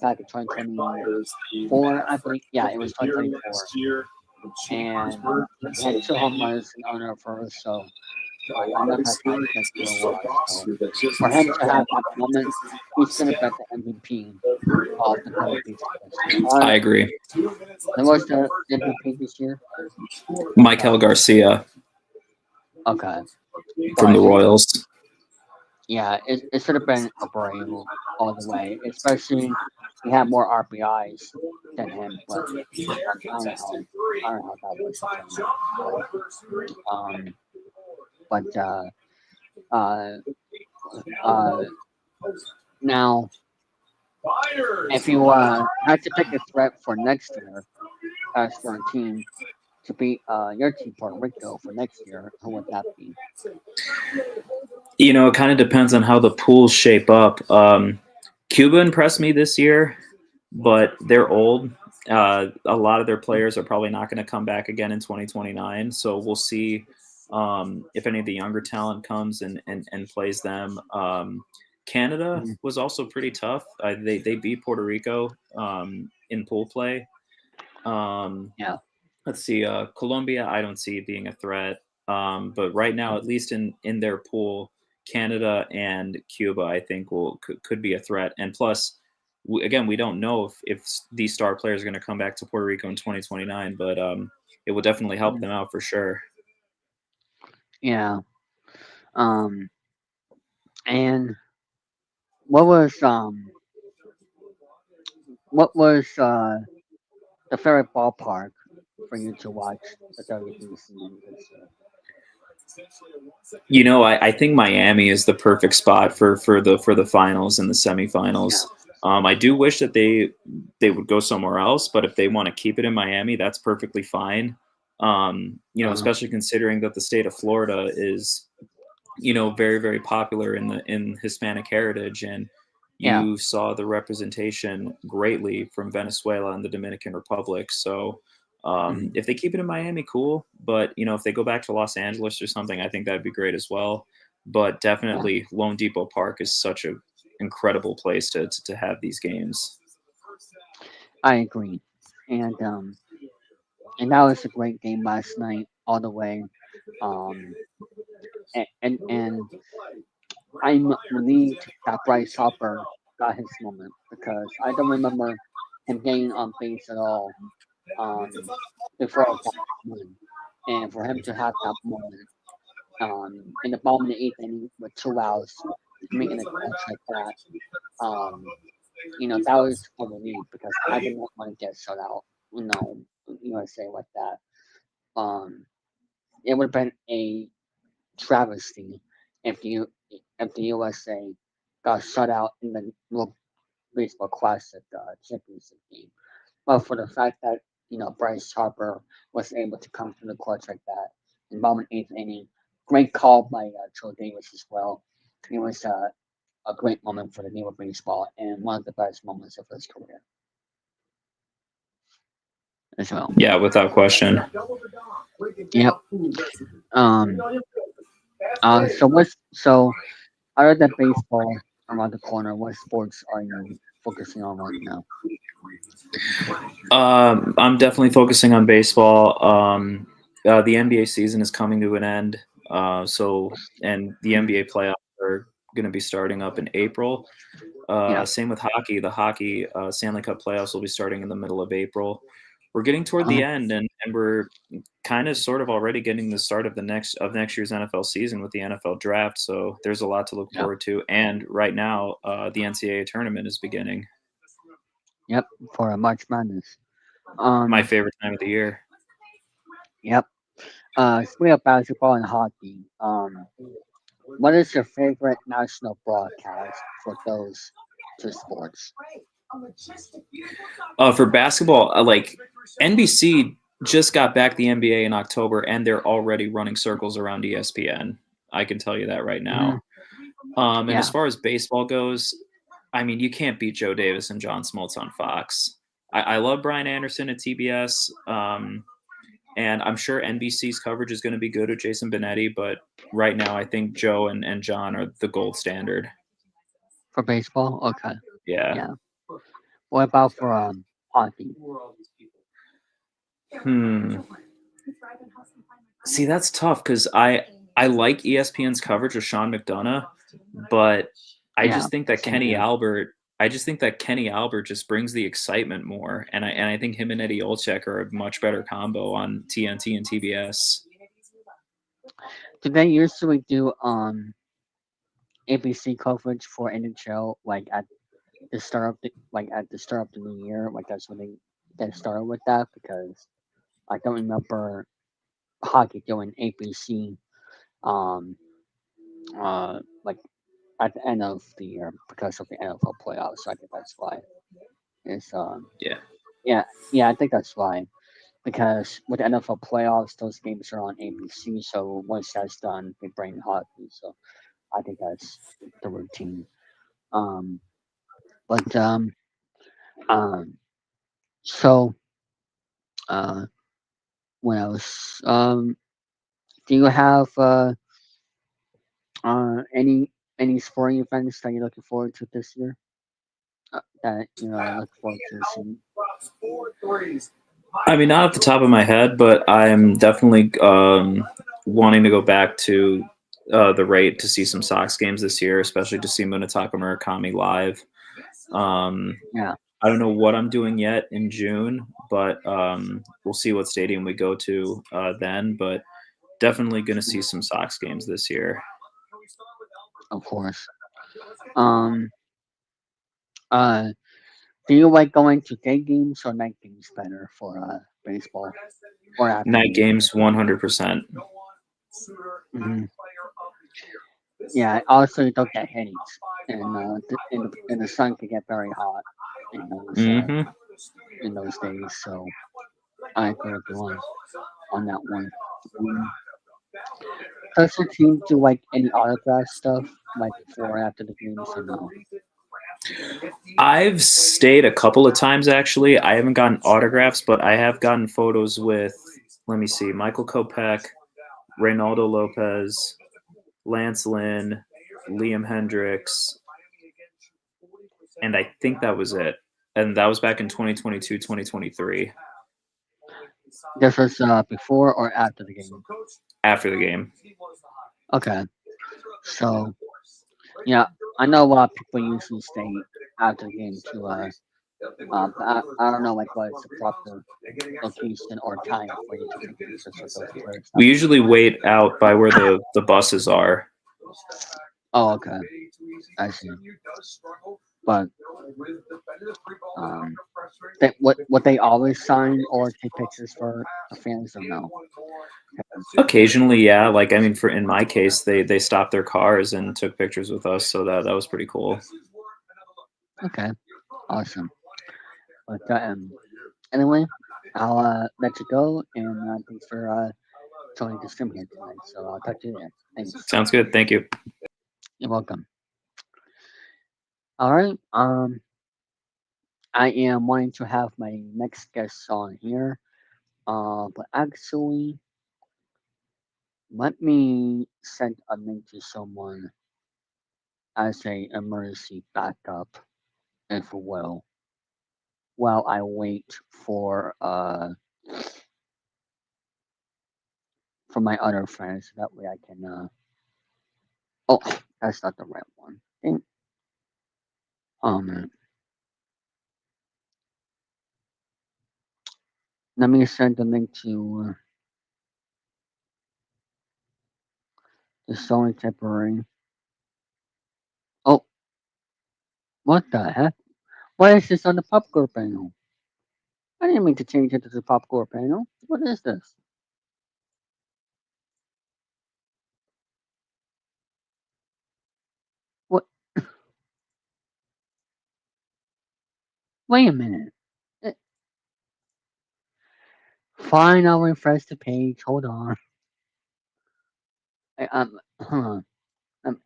back in 2024, I believe. Yeah, it was 2024, and he had two home runs in honor of her. So I know that's how big deal was. So for him to have that moment, he's gonna get the MVP of the WBC this year. I agree. Who was the MVP this year? Michael Garcia Okay, from but the Royals. yeah, it should have been Abreu all the way, especially he had more RBIs than him. But I don't know how that was determined. Um, but uh, uh, now if you had to pick a threat for next year as for a team to beat your team Puerto Rico for next year, who would that be? It kind of depends on how the pools shape up. Cuba impressed me this year, but they're old. A lot of their players are probably not going to come back again in 2029. So we'll see if any of the younger talent comes and plays them. Canada Mhm. was also pretty tough. They beat Puerto Rico in pool play. Yeah. Let's see. Colombia, I don't see being a threat. But right now, at least in their pool, Canada and Cuba, I think could be a threat. And plus, again, we don't know if these star players are going to come back to Puerto Rico in 2029, but it will definitely help them out for sure. Yeah. Um, and what was the favorite ballpark for you to watch the WBC this year? I think Miami is the perfect spot for the finals and the semifinals. Yeah. I do wish that they would go somewhere else, but if they want to keep it in Miami, that's perfectly fine. Uh, Especially considering that the state of Florida is, very, very popular in Hispanic heritage, and yeah. you saw the representation greatly from Venezuela and the Dominican Republic. So Mhm. if they keep it in Miami, cool. But if they go back to Los Angeles or something, I think that'd be great as well. But Yeah. definitely, Lone Depot Park is such a incredible place to have these games. I agree, and that was a great game last night, all the way. Um, and I'm relieved that Bryce Harper got his moment because I don't remember him getting on base at all before that win. And for him to have that moment in the bottom of the eighth inning with 2 outs, making a catch like that, that was a relief because I did not want to get shut out. USA like that. It would have been a travesty if the USA got shut out in the World Baseball Classic championship game. But for the fact that Bryce Harper was able to come through the clutch like that in bottom eighth inning, great call by Joe Davis as well. It was a great moment for the game of baseball and one of the best moments of his career as well. Yeah, without question. Yep. So other than baseball around the corner, what sports are you focusing on right now? I'm definitely focusing on baseball. The NBA season is coming to an end, and the NBA playoffs are going to be starting up in April. Same with hockey. The hockey Stanley Cup playoffs will be starting in the middle of April. We're getting toward the end, and we're kind of sort of already getting the start of next year's NFL season with the NFL draft. So there's a lot to look forward to. And right now, the NCAA tournament is beginning. Yep, for March Madness. My favorite time of the year. Yep. Speaking of basketball and hockey, what is your favorite national broadcast for those two sports? For basketball, like NBC just got back the NBA in October, and they're already running circles around ESPN. I can tell you that right now. And as far as baseball goes, I mean, you can't beat Joe Davis and John Smoltz on Fox. I love Brian Anderson at TBS, and I'm sure NBC's coverage is going to be good with Jason Benetti, but right now I think Joe and John are the gold standard. For baseball? Okay. Yeah. What about for hockey? See, that's tough because I like ESPN's coverage of Sean McDonough, but I just think that Kenny Albert just brings the excitement more, and I think him and Eddie Olczyk are a much better combo on TNT and TBS. Do they usually do ABC coverage for NHL like at the start of the new year? Like that's when they get started with that because I don't remember hockey doing ABC like at the end of the year because of the NFL playoffs. So I think that's why. It's I think that's why. Because with the NFL playoffs, those games are on ABC. So once that's done, they bring hockey. So I think that's the routine. But so what else? Do you have any sporting events that you're looking forward to this year? That look forward to seeing. I mean, not off the top of my head, but I'm definitely wanting to go back to the rate to see some Sox games this year, especially to see Munetaka Murakami live. I don't know what I'm doing yet in June, but we'll see what stadium we go to then. But definitely going to see some Sox games this year. Of course. Do you like going to day games or night games better for baseball? Or night games, 100%. Yeah. Also, you don't get headaches, and the sun can get very hot in those days. So I agree with you on that one. Does your team do like any autograph stuff like before or after the games or no? I've stayed a couple of times actually. I haven't gotten autographs, but I have gotten photos with, let me see, Michael Kopech, Reynaldo Lopez, Lance Lynn, Liam Hendricks, and I think that was it. And that was back in 2022, 2023, This was before or after the game? after the game. Okay. So yeah, I know a lot of people usually stay after the game to but I don't know like what is the proper location or time for you to take pictures with those players. We usually wait out by where the buses are. Oh, okay. I see. But what they always sign or take pictures for the fans or no? Occasionally, yeah. Like I mean, for in my case, they stopped their cars and took pictures with us, so that was pretty cool. Okay, awesome. But anyway, I'll let you go, and thanks for joining the stream here tonight. So I'll talk to you then. Thanks. Sounds good. Thank you. You're welcome. All right. I am wanting to have my next guest on here. But actually, let me send a link to someone as a emergency backup, if you will, while I wait for my other friends. That way I can oh, that's not the right one. Dang. Oh man. Let me send the link to the Sony temporary. Oh, what the heck? Why is this on the popcorn panel? I didn't mean to change it to the popcorn panel. What is this? What? Wait a minute. Eh, Fine, I'll refresh the page. Hold on. Hold on.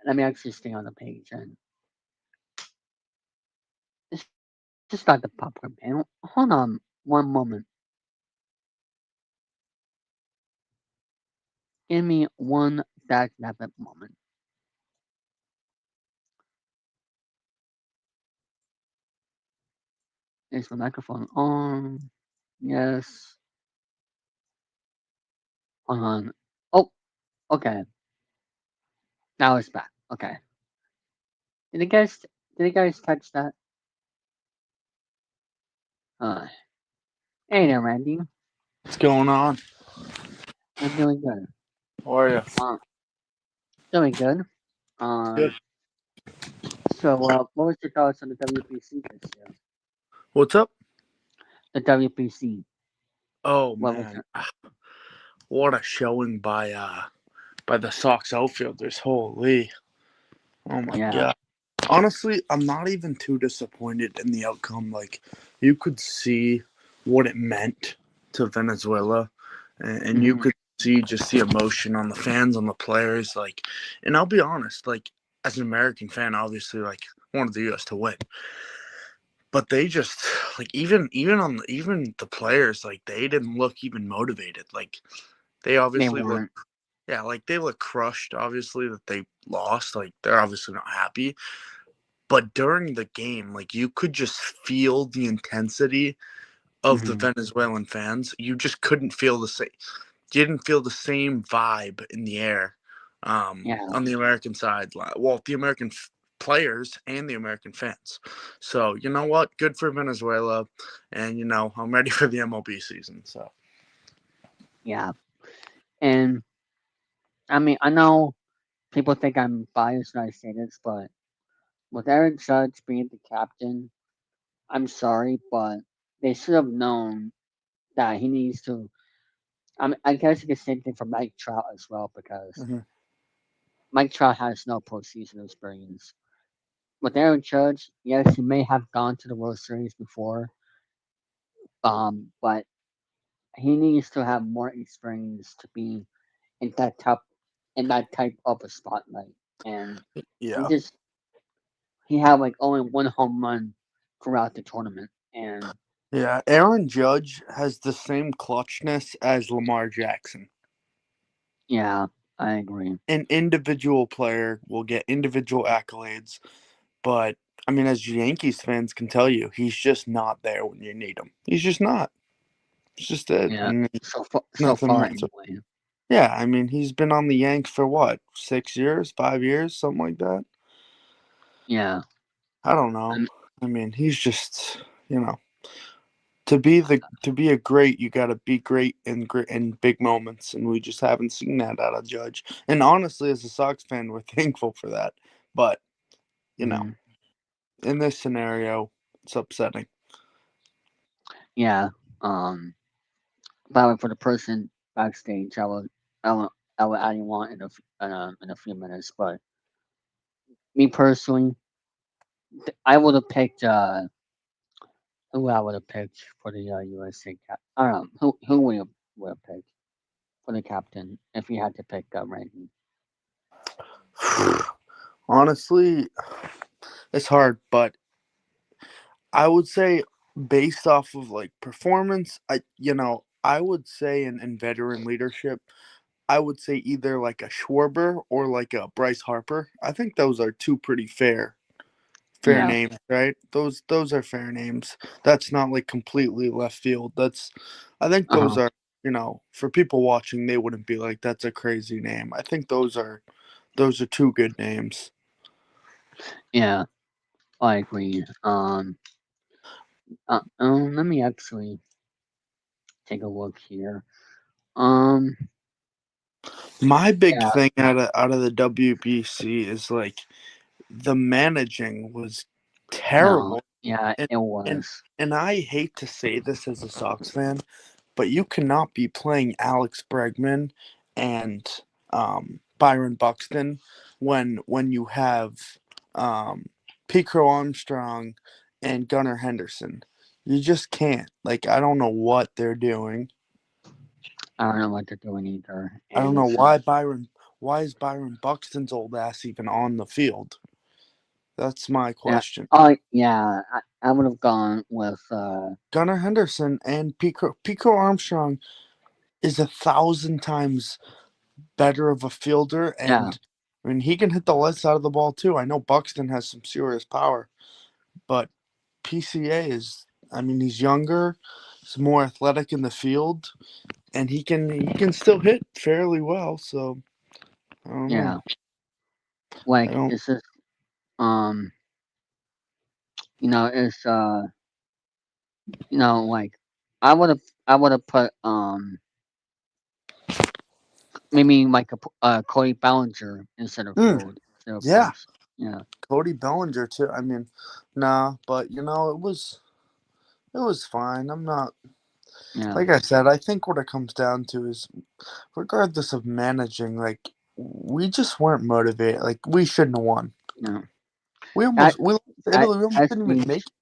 Let me actually stay on the page and it's just not the popcorn panel. Hold on one moment. Give me one that moment. Is my microphone on? Yes. Hold on. Oh, okay. Now it's back. Okay. Did you guys did you guys touch that? Uh, hey there, Randy. What's going on? I'm doing good. How are you? Uh, doing good. Good. What was your thoughts on the WPC this year? What's up? The WPC. Oh What was man, it? what a showing by the Sox outfielders. Holy. Oh my Yeah. god. Honestly, I'm not even too disappointed in the outcome. Like you could see what it meant to Venezuela and you Mhm. could see just the emotion on the fans, on the players, like and I'll be honest, like as an American fan, obviously like wanted the US to win. But they just like even the players like they didn't look even motivated. Like they They obviously look weren't. yeah, like they look crushed obviously that they lost. Like they're obviously not happy. But during the game, like you could just feel the intensity of the Mhm. Venezuelan fans. You just couldn't feel the same. You didn't feel the same vibe in the air Yeah. on the American side. Well, the American players and the American fans. So you know what? Good for Venezuela, and you know I'm ready for the MLB season. So Yeah. And I mean, I know people think I'm biased when I say this, but with Aaron Judge being the captain, I'm sorry, but they should have known that he needs to. I guess you could say thing for Mike Trout as well because mhm. Mike Trout has no postseason experience. With Aaron Judge, yes, he may have gone to the World Series before, but he needs to have more experience to be in that type of a spotlight. And he Yeah, just he had like only one home run throughout the tournament, and yeah. Aaron Judge has the same clutchness as Lamar Jackson. yeah, I agree. An individual player will get individual accolades, but I mean, as Yankees fans can tell you, he's just not there when you need him. He's just not. It's just it. Yeah. And So nothing far more. anyway. Yeah, I mean, he's been on the Yanks for what, 6 years, 5 years, something like that. Yeah. I don't know. Um, I mean, he's just, you know, to be a great, you got to be great in big moments, and we just haven't seen that out of Judge. And honestly, as a Sox fan, we're thankful for that. But you know, mm, in this scenario, it's upsetting. yeah. Um. But for the person backstage, I will add you on in a few minutes. But me personally, I would have picked who I would have picked for the USA cap. I don't know who would have picked for the captain if you had to pick ranking. Honestly, it's hard, but I would say based off of like performance, I would say in veteran leadership, I would say either like a Schwarber or like a Bryce Harper. I think those are two pretty fair Yeah. names, right? Those are fair names. That's not like completely left field. I think Uh those huh. are, for people watching, they wouldn't be like that's a crazy name. I think those are two good names. Yeah. I agree. Let me actually take a look here. Um. My big Yeah. thing out of the WBC is like the managing was No. terrible. Yeah. And It and was. and I hate to say this as a Sox fan, but you cannot be playing Alex Bregman and Byron Buxton when you have um, Pico Armstrong and Gunnar Henderson. You just can't. Like I don't know what they're doing. I don't know what they're doing either. I don't And know it's why is Byron Buxton's old ass even on the field? That's my yeah. question. Yeah. I would have gone with Gunnar Henderson and Pico Armstrong is 1,000 times better of a fielder, yeah. and I mean he can hit the lights out of the ball too. I know Buxton has some serious power, but PCA is. I mean he's younger, he's more athletic in the field, and he can still hit fairly well. So I don't know. Yeah. I Like don't. it's just um it's like I would have put maybe like Cody Ballinger instead of Mm, field instead of yeah, first. Yeah. Cody Bellinger too. I mean, nah, but it was fine. I'm not. Yeah. Like I said, I think what it comes down to is, regardless of managing, like we just weren't motivated. Like we shouldn't have won. No. That We lost to that Italy. We almost that didn't even make speech it.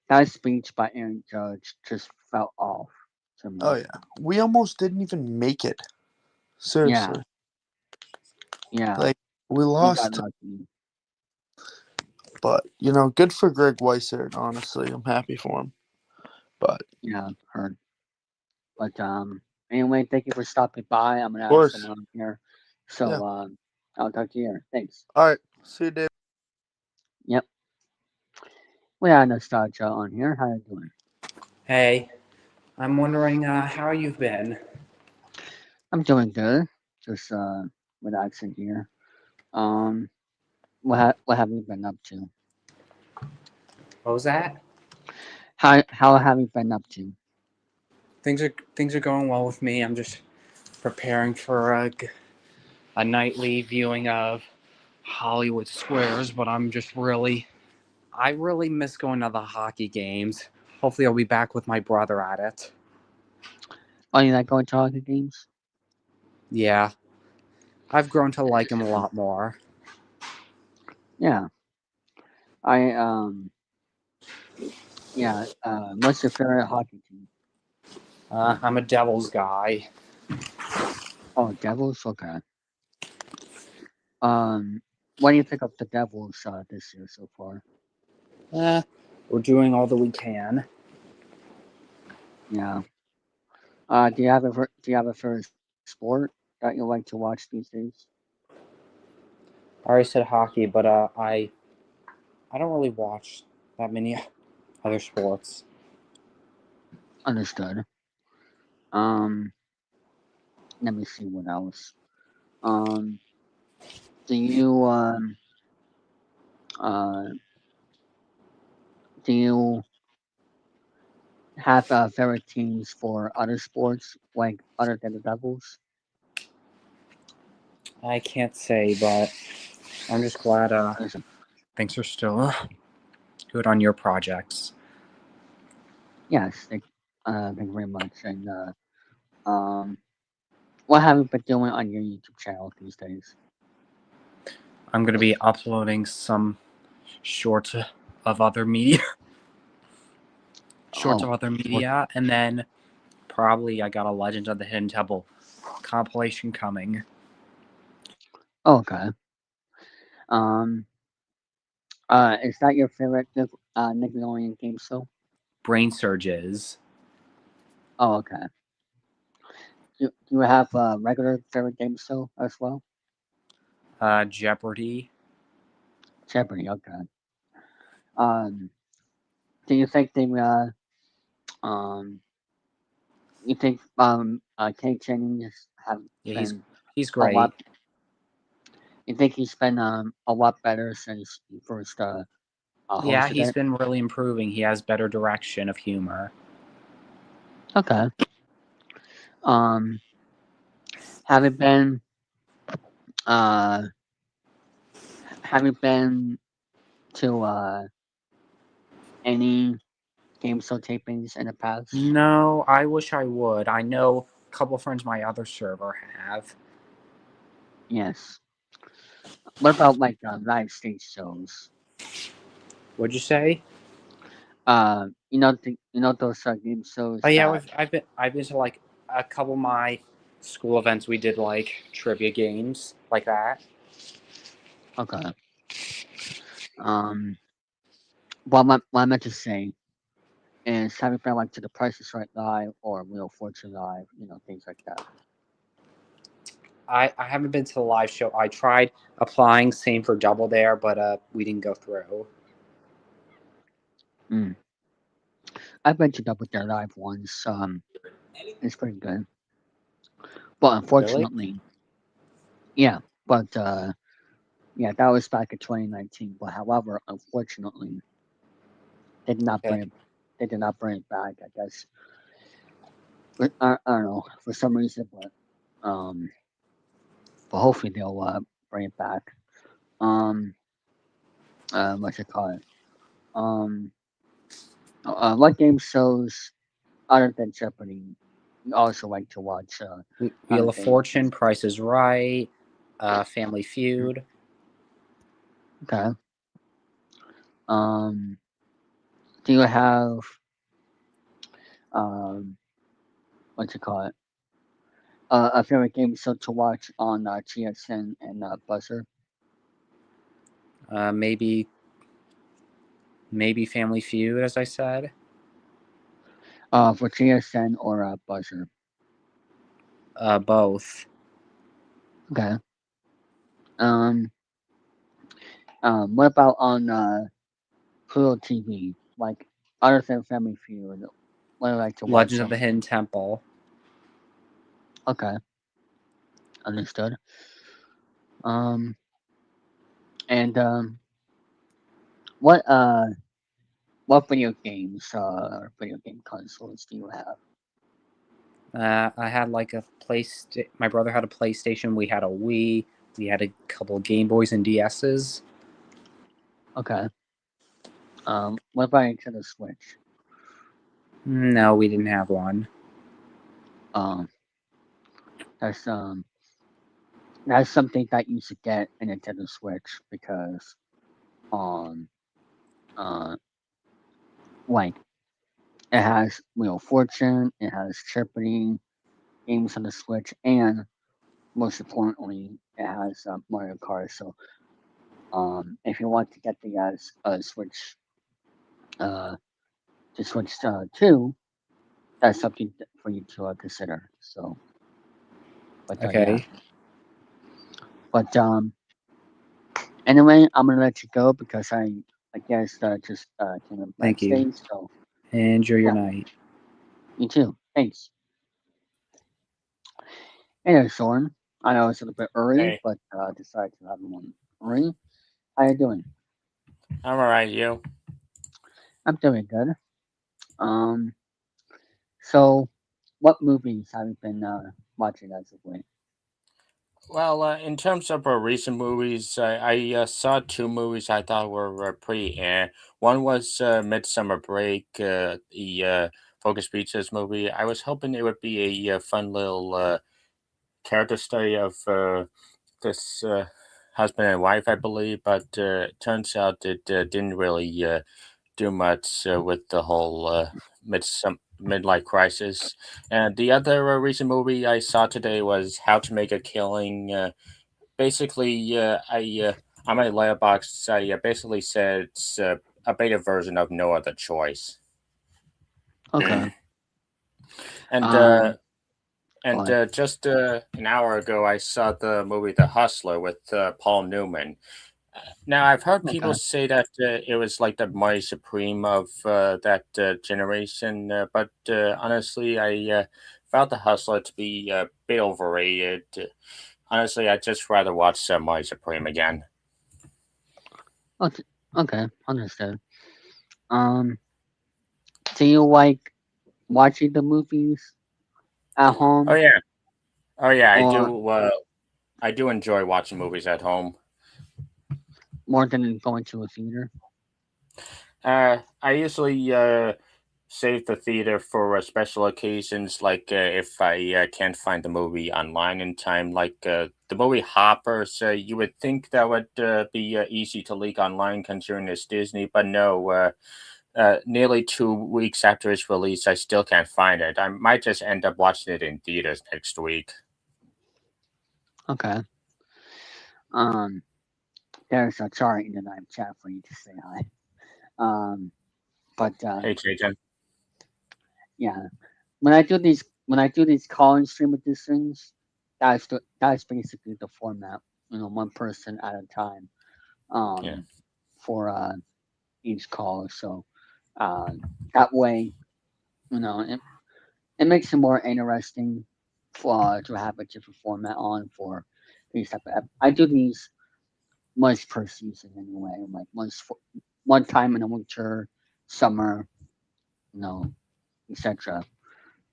that speech by Aaron Judge just felt off to Oh me. yeah, we almost didn't even make it. Yeah. Seriously, Yeah. like we He got lost. lucky. But good for Greg Weissert. Honestly, I'm happy for him. But of Yeah. Heard. But anyway, thank you for stopping by. I'm gonna have course, someone on here. yeah. So I'll talk to you later. Thanks. All right, see you, Dave. Yep. We had nostalgia on here. How you doing? Hey, I'm wondering how you've been. I'm doing good. Just relaxing here. Um, what have you been up to? What was that? How have you been up to? Things are going well with me. I'm just preparing for a nightly viewing of Hollywood Squares, but I really miss going to the hockey games. Hopefully, I'll be back with my brother at it. Oh, you like going to hockey games? Yeah, I've grown to like him a lot more. Yeah. I yeah. What's your favorite hockey team? I'm a Devils guy. Oh, Devils. Okay. Um, why do you pick up the Devils this year so far? Uh, we're doing all that we can. Yeah. Do you have a favorite sport that you like to watch these days? I already said hockey, but I I don't really watch that many other sports. Understood. Um, Let me see what else. Um, do you uh do you have favorite teams for other sports like other than the Devils? I can't say, but I'm just glad Understood. things are still good on your projects. Yes, thank you very much. And um, what have you been doing on your YouTube channel these days? I'm going to be uploading some shorts of other media, Oh, what? and then probably I got a Legend of the Hidden Temple compilation coming. Okay. Um, is that your favorite Nickelodeon game show? Brain Surges. Oh, okay. Do you have a regular favorite game show as well? Jeopardy. Jeopardy. Okay. Um, do you think they um you think Kate Jennings have Yeah, been he's a lot? great. You think he's been a lot better since he first Yeah, hosted he's it? been really improving. He has better direction of humor. Okay. Um, have you been uh have you been to any game show tapings in the past? No, I wish I would. I know a couple friends my other server have. Yes. What about like live stage shows? What'd you say? You know those game shows Oh yeah, that. I've been to like a couple of my school events. We did like trivia games like that. Okay. Um, what I meant to say is have you been like to the Price is Right live or Wheel of Fortune live? You know things like that. I haven't been to the live show. I tried applying, same for Double Dare, but we didn't go through. Mm. I've been to Double Dare live once. It's pretty good, but Really? unfortunately, yeah. But yeah, that was back in 2019. But however, unfortunately, they did not Okay. bring it. They did not bring it back. I guess I don't know for some reason, but hopefully they'll bring it back. Um, what's it called? Um, what game shows other than Jeopardy you also like to watch? Wheel Other of things. Fortune, Price is Right, Family Feud. Okay. Um, do you have um, what's it called? A favorite game show to watch on GSN and Buzzer? Maybe Family Feud, as I said. For GSN or Buzzer? Both. Okay. Um, what about on Pluto TV? Like other than Family Feud, what do you like to watch Legend of the on? Hidden Temple. Okay, understood. Um, and what uh, what video games or video game consoles do you have? I had like a My brother had a PlayStation. We had a Wii. We had a couple of Game Boys and DSs. Okay. What about Nintendo Switch? No, we didn't have one. Um, that's that's something that you should get a Nintendo Switch because um uh like it has Wheel of Fortune, it has Jeopardy games on the Switch, and most importantly, it has Mario Kart. So if you want to get the Switch uh to Switch 2, that's something for you to consider. So, but yeah, Okay. but anyway, I'm gonna let you go because I guess just came up Thank you. backstage. So Enjoy your yeah, night. you too. Thanks. Hey there, Soren. I know it's a little bit early, Hey, but decided to have one early. How you doing? I'm alright. You? I'm doing good. Um, so what movies have you been watching as of late? Well, in terms of recent movies, I saw two movies I thought were pretty. One was Midsummer Break, the Focus Features movie. I was hoping it would be a fun little character study of this husband and wife, I believe, but turns out it didn't really do much with the whole midlife crisis. And the other recent movie I saw today was How to Make a Killing. Basically, on my letterbox, I basically said it's a beta version of No Other Choice. Okay. And Um, go and ahead. just an hour ago, I saw the movie The Hustler with Paul Newman. Now, I've heard people Okay. say that it was like the Marty Supreme of that generation, but honestly, I found The Hustler to be a bit overrated. Honestly, I'd just rather watch Marty Supreme again. Okay. Okay. Understood. Um, do you like watching the movies at Oh home yeah, oh yeah, I or do. I do enjoy watching movies at home. more than going to a theater? I usually save the theater for special occasions, like if I can't find the movie online in time, like the movie Hoppers. You would think that would be easy to leak online considering it's Disney, but no. Nearly 2 weeks after its release, I still can't find it. I might just end up watching it in theaters next week. Okay. Um, there's a chart in the live chat for you to say hi. Um, but Hey, Jason. yeah, when I do these call and stream editions, that's basically the format. You know, one person at a time. Yeah. For each call. So uh, that way, you know, it makes it more interesting for to have a different format on for these type of. I do these once per season anyway, like one time in the winter, summer, you know, etc.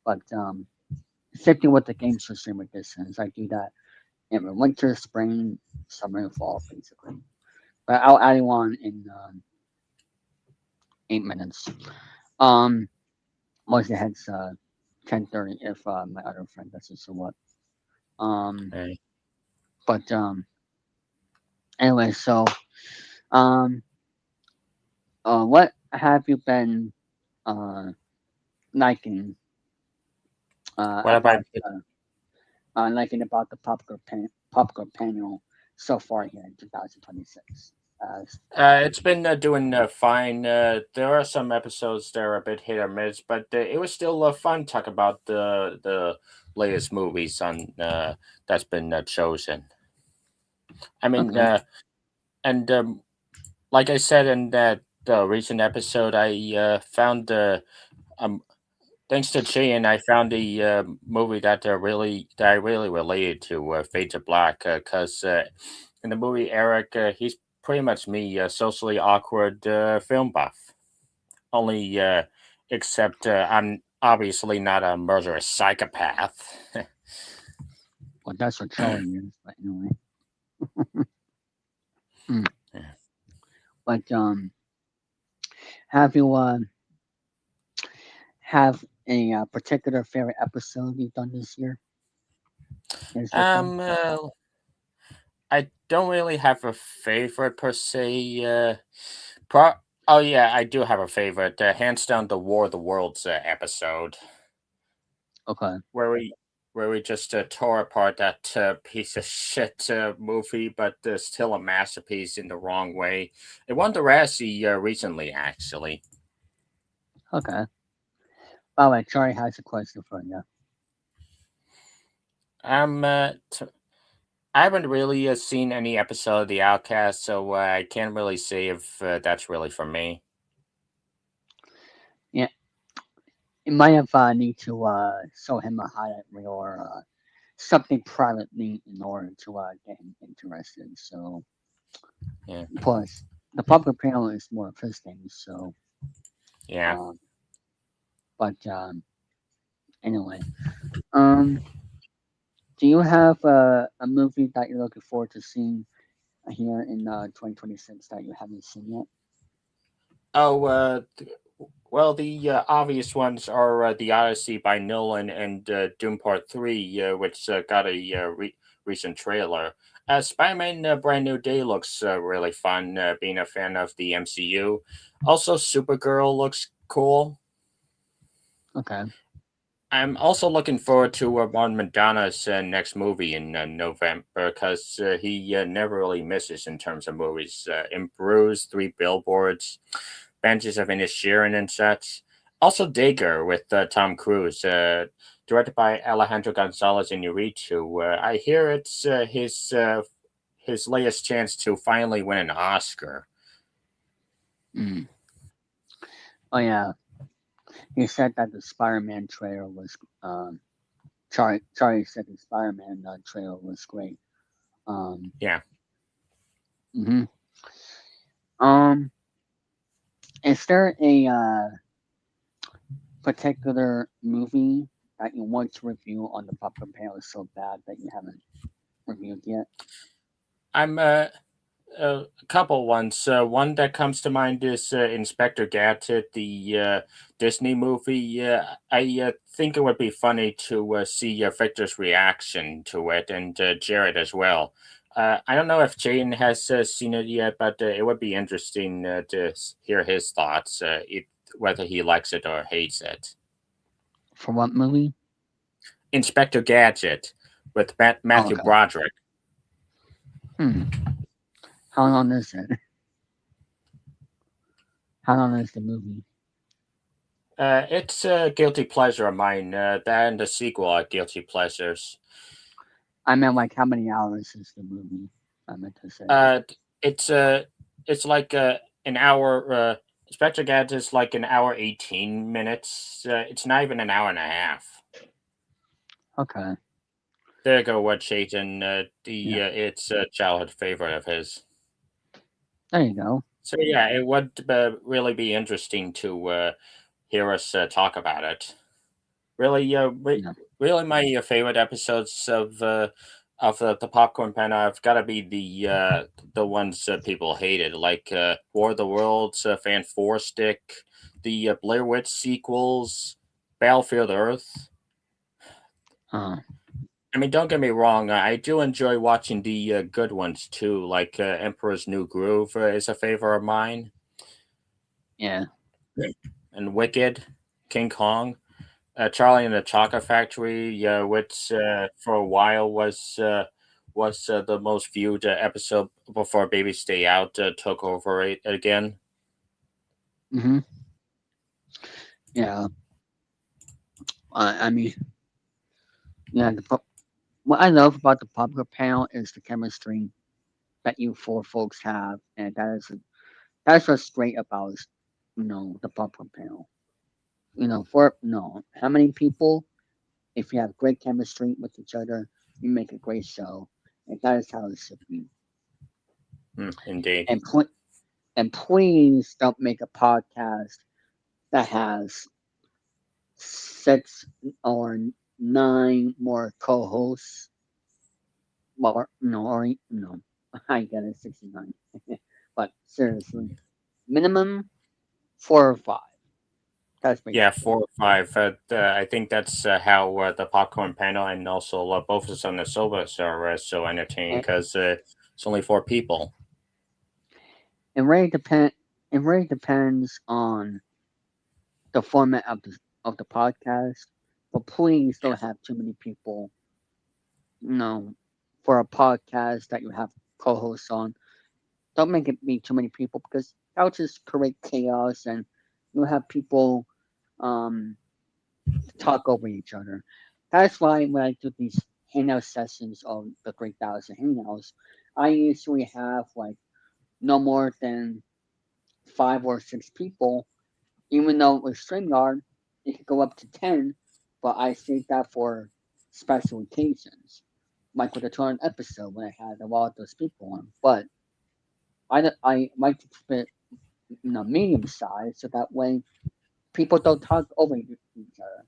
But same thing with the games for stream editions. I do that in the winter, spring, summer, and fall, basically. But I'll add one in 8 minutes. Um, Mostly heads 10:30 if my other friend does it. So what? Um, Hey. but anyway, so um, what have you been uh liking What about? about liking about the popcorn panel so far here in 2026? It's been doing fine. There are some episodes that are a bit hit or miss, but it was still fun talk about the latest movies on that's been chosen. I mean, Okay, and like I said in that the recent episode, I found um thanks to Chian, I found the movie that I really related to, Fade to Black, because in the movie Eric, he's pretty much me, a socially awkward film buff. Only except I'm obviously not a murderous psychopath. well that's what Charlie is, but anyway. Mm. But have you have a particular favorite episode you've done this year? So far? um, uh, I don't really have a favorite per se. Oh yeah, I do have a favorite. Hands down, the War of the Worlds episode. Okay. where we where we just tore apart that piece of shit movie, but still a masterpiece in the wrong way. It won the Razzie recently, actually. Okay. By the way, Charlie has a question for you. Um, uh, t- I haven't really seen any episode of The Outcast, so I can't really say if that's really for me. Yeah, it might have need to show him a highlight reel or something privately in order to get him interested. So Yeah, plus the public panel is more of his thing. So yeah. um, but anyway, um, do you have a movie that you're looking forward to seeing here in 2026 that you haven't seen yet? Oh, well, the obvious ones are The Odyssey by Nolan and Doom Part 3, which got a recent trailer. Spider Man Brand New Day looks really fun, being a fan of the MCU. Also, Supergirl looks cool. Okay. I'm also looking forward to Ron Madonna's next movie in November because he never really misses in terms of movies. In Bruise, Three Billboards, Banshees of Inisherin, and such. Also, Dagger with Tom Cruise, directed by Alejandro Gonzalez Iñárritu. I hear it's his latest chance to finally win an Oscar. Mm. Oh yeah, he said that the Spider-Man trailer was Charlie said the Spider-Man trailer was great. Um, Yeah. hmm um, is there a particular movie that you want to review on the Popcorn Panel is so bad that you haven't reviewed yet? I'm a couple ones. One that comes to mind is Inspector Gadget, the Disney movie. I think it would be funny to see Victor's reaction to it and Jared as well. I don't know if Jane has seen it yet, but it would be interesting to hear his thoughts, whether he likes it or hates it. For what movie? Inspector Gadget with Oh, Matthew okay. Broderick. Hmm. How long is it? How long is the movie? It's a guilty pleasure of mine. That and the sequel are guilty pleasures. I meant like how many hours is the movie? I meant to say. Uh, it's it's like an hour. Spectre Gadget is like an hour 18 minutes. It's not even an hour and a half. Okay. There you go, what Chayton. Yeah. It's a childhood favorite of his. There you go. So yeah, it would really be interesting to hear us talk about it. Really, Yeah. really, my favorite episodes of the popcorn panel have got to be the ones people hated, like War of the Worlds, Fan Four Stick, the Blair Witch sequels, Battlefield Earth. Uh, I mean, don't get me wrong, I do enjoy watching the good ones too, like Emperor's New Groove is a favorite of mine, yeah. and Wicked, King Kong. Charlie and the Chocolate Factory, which for a while was the most viewed episode before Baby Stay Out took over it again. Hmm. Yeah. I mean, yeah. What I love about the Popcorn Panel is the chemistry that you four folks have, and that's what's great about the Popcorn Panel. For how many people, if you have great chemistry with each other, you make a great show, and that is how it should be. Indeed. And and please don't make a podcast that has 6 or 9 more co-hosts. Well, no, or no, I get it, 69. But seriously, minimum 4 or 5. That's Yeah, basically four or five. I think that's how the popcorn panel and also both of us on the Sobas are so entertaining it. because it's only four people. It really depend. It really depends on the format of the podcast. But please don't have too many people. For a podcast that you have co-hosts on, don't make it be too many people because that'll just create chaos and you'll have people um talk over each other. That's why when I do these hangout sessions of the 3,000 hangouts, I usually have like no more than 5 or 6 people. Even though with StreamYard, it could go up to 10, but I save that for special occasions, like with the 200 episode when I had a lot of those people on. But I like to keep it medium size so that way people don't talk over each other.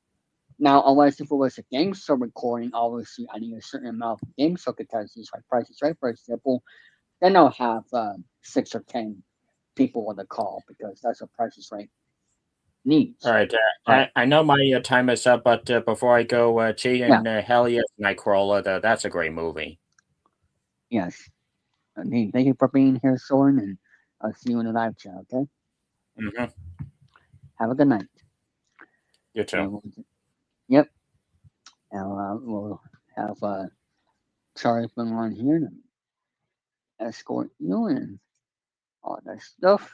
Now, unless if it was a game show recording, obviously I need a certain amount of game show contestants, like Price is Right, for example. Then I'll have 6 or 10 people on the call because that's what Price is Right needs. All right. But I know my time is up, but before I go, Chi yeah, and Helliot Nightcrawler, that's a great movie. yes. Hey, thank you for being here, Soren, and I'll see you in the live chat. Okay. Hmm. Have a good night. You too. And yep. And we'll have Charlie bring on here to escort you and all that stuff.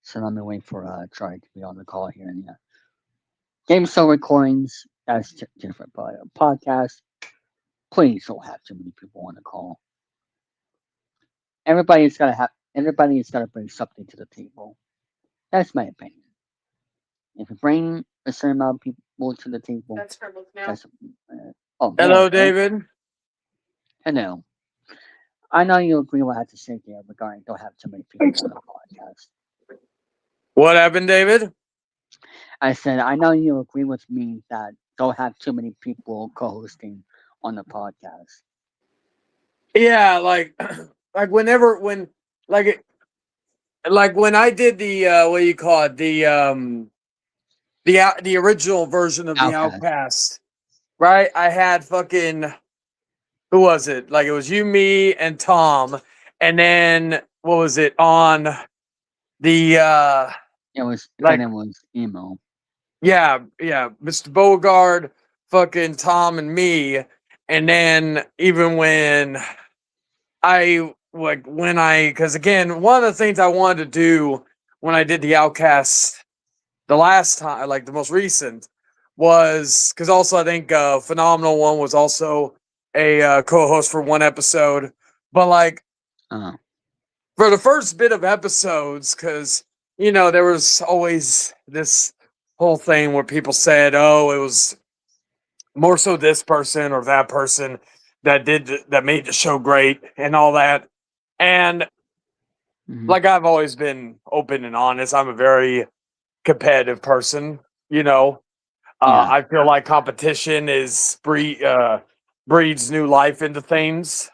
So let me wait for Charlie to be on the call here. And yeah, game show recordings. That's different, but a podcast. Please don't have too many people on the call. Everybody's gotta bring something to the table. That's my opinion. If you bring a certain amount of people to the table, that's oh Hello, yeah. David. Hello. I know you agree with what I have to say there regarding don't have too many people on the podcast. What happened, David? I said I know you agree with me that don't have too many people co-hosting on the podcast. Yeah, like like it, like when I did the what do you call it, the original version of the Outcast. Outcast, right? I had fucking, who was it? Like it was you, me, and Tom, and then what was it on the It was like then it was emo. yeah, Mr. Beauregard, fucking Tom, and me, and then even when because again, one of the things I wanted to do when I did the Outcast the last time, like the most recent, was because also I think Phenomenal One was also a co-host for one episode, but like Uh, for the first bit of episodes, because there was always this whole thing where people said, "Oh, it was more so this person or that person that made the show great and all that," and mhm. like I've always been open and honest. I'm a very competitive person, Yeah. I feel like competition breeds new life into things.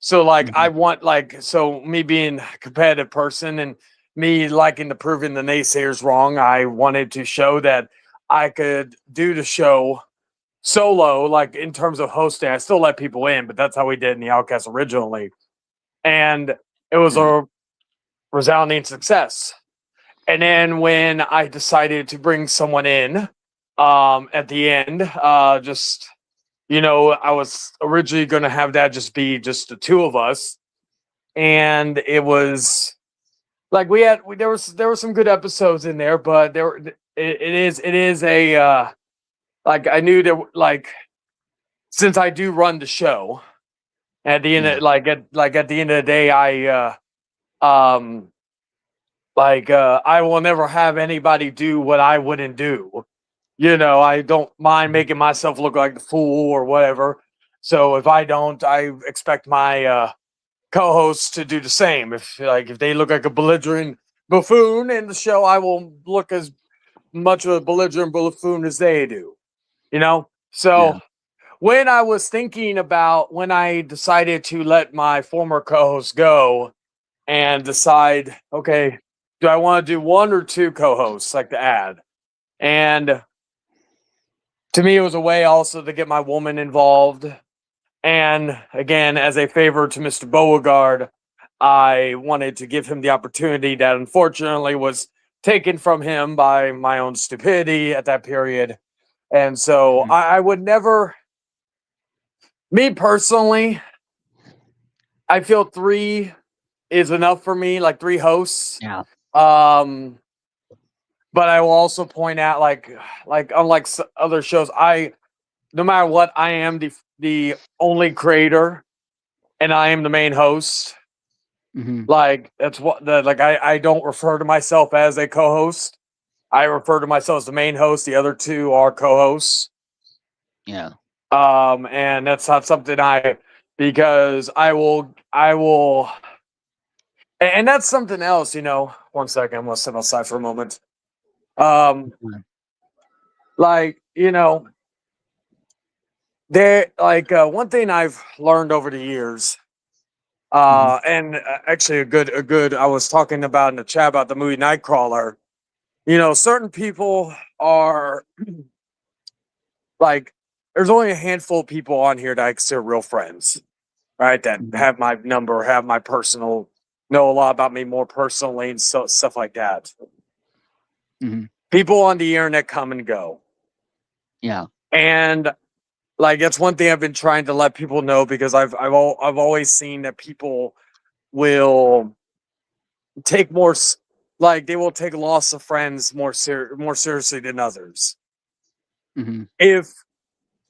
So like I Mhm. want so me being a competitive person and me liking to proving the naysayers wrong, I wanted to show that I could do the show solo, like in terms of hosting. I still let people in, but that's how we did in the Outcast originally. And it was Yeah. a resounding success. And then when I decided to bring someone in at the end, I was originally going to have that just be just the two of us. And it was like there were some good episodes in there, but it is a like I knew that like since I do run the show at the end Yeah. of, at the end of the day, um I will never have anybody do what I wouldn't do. I don't mind Mhm. making myself look like the fool or whatever. So if I don't, I expect my co-hosts to do the same. If they look like a belligerent buffoon in the show, I will look as much of a belligerent buffoon as they do. Yeah. So when I was thinking about when I decided to let my former co-host go and decide, okay, do I want to do one or two co-hosts like to add? And to me, it was a way also to get my woman involved. And again, as a favor to Mr. Beauregard, I wanted to give him the opportunity that unfortunately was taken from him by my own stupidity at that period. And so Mhm. I would never, me personally, I feel three is enough for me, like three hosts. Yeah. Um, but I will also point out, like unlike other shows, no matter what, I am the only creator, and I am the main host. Hmm. Like that's what the like I don't refer to myself as a co-host. I refer to myself as the main host. The other two are co-hosts. Yeah. And that's not something because I will, and that's something else. One second, I'm gonna step outside for a moment. Um, Mhm. like there, one thing I've learned over the years, Mhm. and actually a good. I was talking about in the chat about the movie Nightcrawler. Certain people are like, there's only a handful of people on here that I consider real friends, right? That Mhm. have my number, have my personal, know a lot about me more personally, and stuff like that. Mhm. People on the internet come and go, Yeah. and like that's one thing I've been trying to let people know because I've always seen that people will take like they will take loss of friends more seriously than others. Mhm. If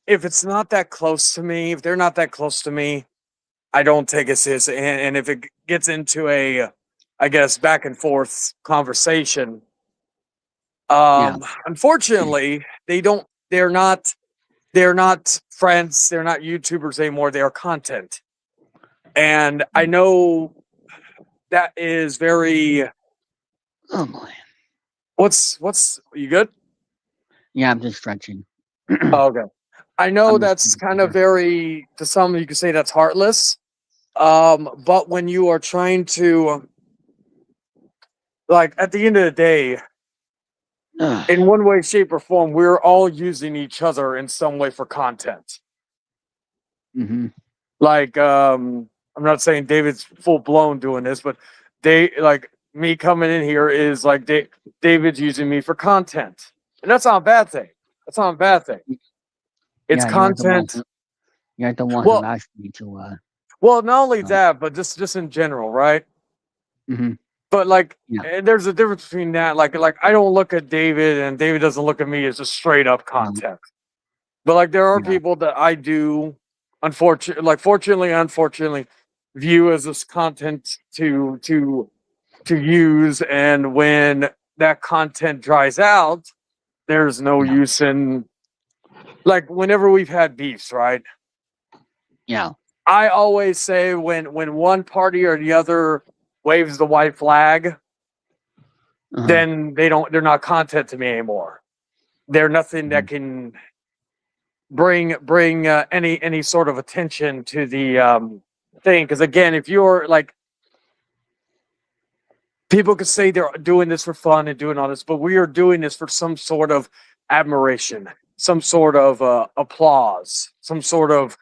it's not that close to me, if they're not that close to me, I don't take it seriously. And if it gets into a, I guess, back and forth conversation, Yeah. unfortunately, they don't. They're not. They're not friends. They're not YouTubers anymore. They are content, and I Mm. know that is very. Oh boy. What's you good? Yeah, I'm just stretching. Oh, okay. I know I'm just that's stretching kind of here. very, to some you could say that's heartless. But when you are trying to, like, at the end of the day, in one way, shape, or form, we're all using each other in some way for content. Mhm. Like, I'm not saying David's full blown doing this, but like me coming in here is like David's using me for content, and that's not a bad thing. That's not a bad thing. It's Yeah, you're the one content. who you're the one who Well, asked me to not only uh that, but just in general, right? mhm. But like, Yeah. and there's a difference between that. Like I don't look at David, and David doesn't look at me as just straight up No. content. But like, there are Yeah. people that I do, fortunately, unfortunately, view as this content to use, and when that content dries out, there's no Yeah. use in, like, whenever we've had beefs, right? Yeah. I always say when one party or the other waves the white flag, Uh-huh. then they're not content to me anymore. They're nothing that Mhm. can bring any sort of attention to the thing. Because again, if you're like, people could say they're doing this for fun and doing all this, but we are doing this for some sort of admiration, some sort of applause, some sort of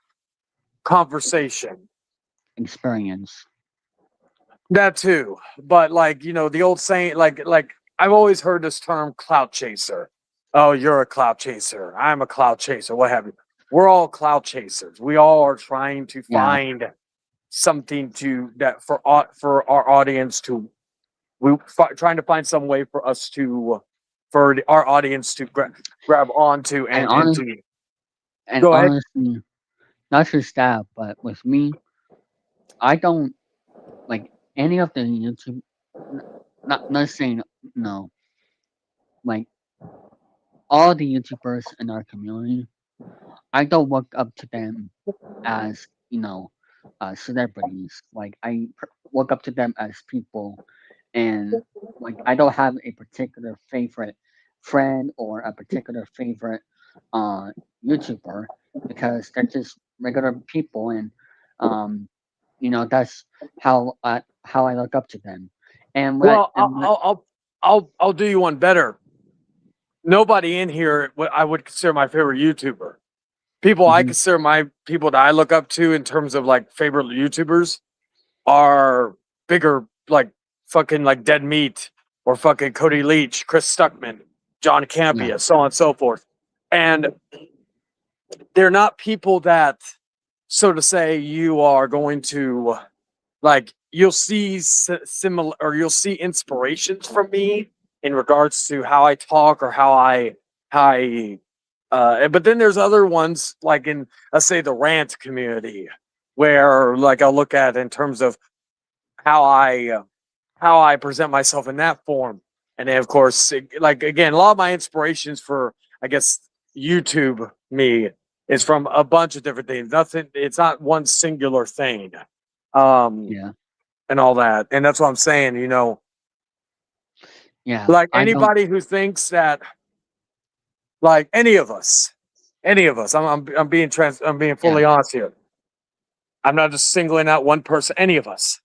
conversation. Experience. That too. But like, the old saying, like I've always heard this term clout chaser. Oh, you're a clout chaser. I'm a clout chaser. What have you? We're all clout chasers. We all are trying to Yeah. find something to that for our audience to, trying to find some way for us to, our audience to grab onto And and honest to and go ahead. honestly, not just that, but with me, I don't like any of the YouTube. n- not saying no, like all the YouTubers in our community. I don't look up to them as celebrities. Like look up to them as people, and like I don't have a particular favorite friend or a particular favorite uh YouTuber because they're just regular people, and um that's how I look up to them. And what I Well, and what I'll do you one better. Nobody in here what I would consider my favorite YouTuber. People I mhm, consider my people that I look up to in terms of like favorite YouTubers are bigger, like fucking like Dead Meat or fucking Cody Leach, Chris Stuckman, John yeah, Campia, so on and so forth. And they're not people that, so to say, you are going to, like, you'll see similar, or you'll see inspirations from me in regards to how I talk or how I But then there's other ones like in, let's say, the rant community, where like I'll look at in terms of how I present myself in that form. And then, of course, like again, a lot of my inspirations for, I guess, YouTube me is from a bunch of different things. Nothing, it's not one singular thing. Yeah, And all that. And that's what I'm saying, yeah. like I don't. anybody who thinks that, like any of us, I'm being I'm being Yeah, fully honest here. I'm not just singling out one person, any of us.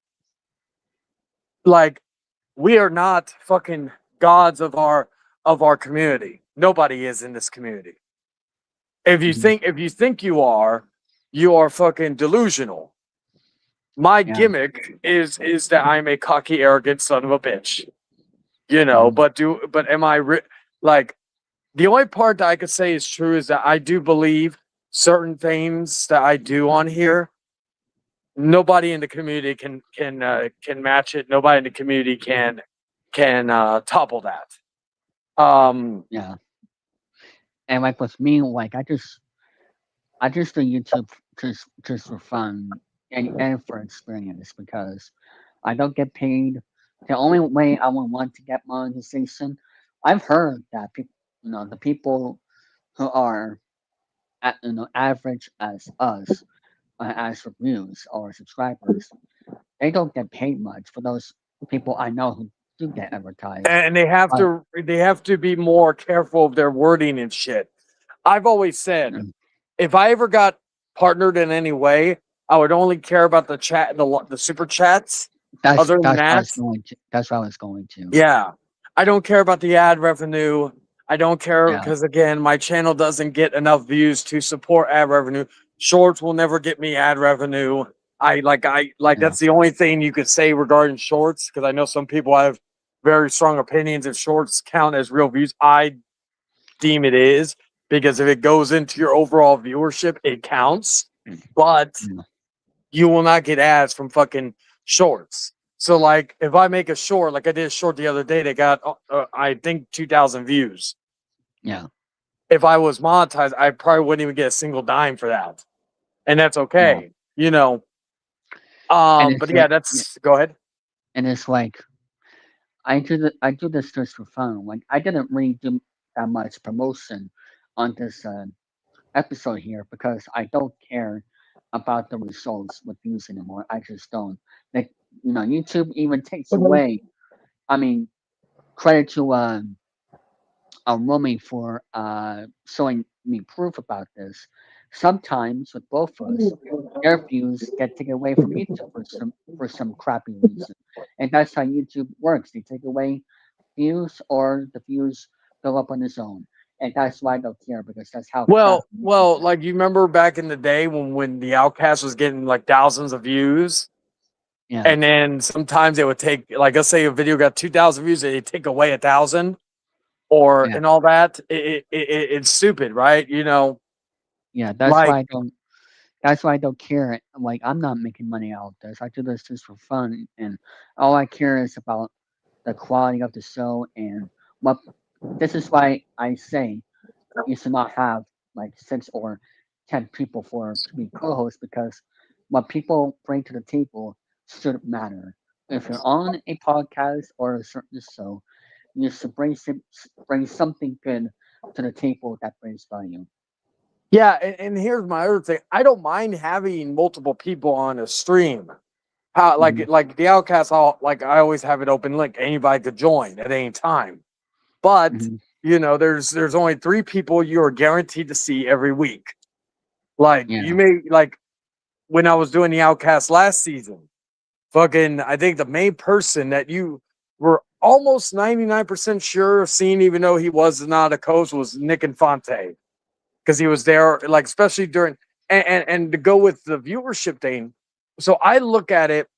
Like, we are not fucking gods of our community. Nobody is in this community. mhm, If you think you are fucking delusional. My yeah, gimmick is that I'm a cocky, arrogant son of a bitch. mhm, But am I like, the only part that I could say is true is that I do believe certain things that I do on here. Nobody in the community can match it. Nobody in the community can topple that. yeah. And like with me, like I just do YouTube just for fun and for experience because I don't get paid. The only way I would want to get monetization, I've heard that people, the people who are average as us, as reviews or subscribers, they don't get paid much. For those people I know who do get advertised, And but they have to be more careful of their wording and shit. I've always said, mm, if I ever got partnered in any way, I would only care about the super chats. Other than that, that's what I was going to. yeah, I don't care about the ad revenue. I don't care Yeah, because, again, my channel doesn't get enough views to support ad revenue. Shorts will never get me ad revenue. I like yeah, that's the only thing you could say regarding shorts, because I know some people have very strong opinions if shorts count as real views. I deem it is, because if it goes into your overall viewership, it counts. But yeah, you will not get ads from fucking shorts. So, like, if I make a short, like I did a short the other day that got, I think, 2,000 views. yeah, If I was monetized, I probably wouldn't even get a single dime for that, and that's yeah. okay, And But it's yeah, like, yeah, that's go ahead. and it's like I do this just for fun. Like I didn't really do that much promotion on this episode here because I don't care about the results with views anymore. I just don't. Like YouTube even takes away. I mean, credit to Romy for showing me proof about this. Sometimes with both of us, their views get taken away from YouTube for some crappy reason, and that's how YouTube works. They take away views, or the views go up on its own, and that's why I don't care because that's how crappy YouTube is. Like, you remember back in the day when the Outcast was getting like thousands of views, Yeah, and then sometimes it would take, like, let's say a video got 2,000 views, and they take away 1,000, or yeah, and all that. It's stupid, right? yeah. That's Like, why I don't. That's why I don't care. Like I'm not making money out of this. I do this just for fun, and all I care is about the quality of the show and what. This is why I say you should not have like 6 or 10 people for to be co-hosts because what people bring to the table should matter. If you're on a podcast or a certain show, you should bring something good to the table that brings value. yeah, and here's my other thing. I don't mind having multiple people on a stream. How, Hmm. like the Outcast, I always have it open link. Anybody could join at any time. But Hmm. there's only 3 people you are guaranteed to see every week. Like, Yeah, you may, like, when I was doing the Outcast last season, fucking, I think the main person that you were almost 99% sure of seeing, even though he was not a coach, was Nick Infante, because he was there, like, especially during, and to go with the viewership thing. So I look at it,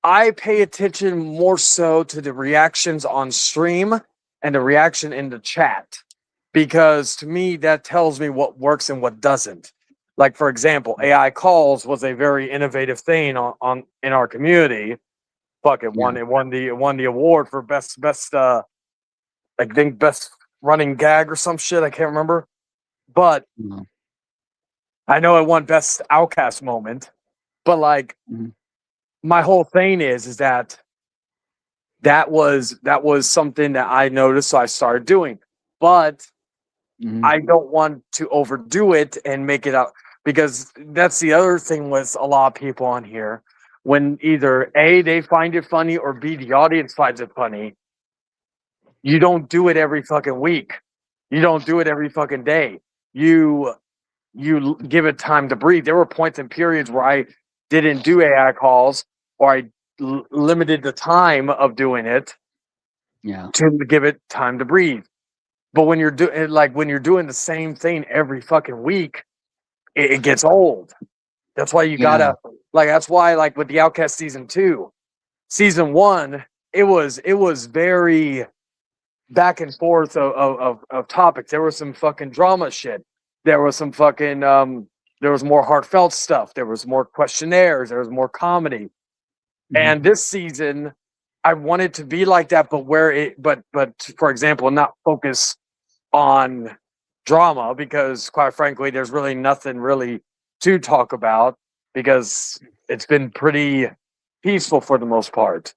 I pay attention more so to the reactions on stream and the reaction in the chat, because to me that tells me what works and what doesn't. Like, for example, AI calls was a very innovative thing on in our community. Fuck, yeah, it won the award for best I think best running gag or some shit. I can't remember, but No. I know it won best Outcast moment. But like, Mhm. my whole thing is that was something that I noticed, so I started doing. But Mhm. I don't want to overdo it and make it out, because that's the other thing with a lot of people on here. When either A, they find it funny, or B, the audience finds it funny, you don't do it every fucking week. You don't do it every fucking day. You give it time to breathe. There were points and periods where I didn't do AI calls, or I limited the time of doing it Yeah. to give it time to breathe. But when you're doing the same thing every fucking week, it gets old. That's why you Yeah. gotta that's why, like, with the Outcast season 1, it was very back and forth of topics. There was some fucking drama shit. There was some fucking there was more heartfelt stuff. There was more questionnaires. There was more comedy. Mhm. And this season, I wanted to be like that, but for example, not focus on drama, because quite frankly, there's really nothing really to talk about, because it's been pretty peaceful for the most part.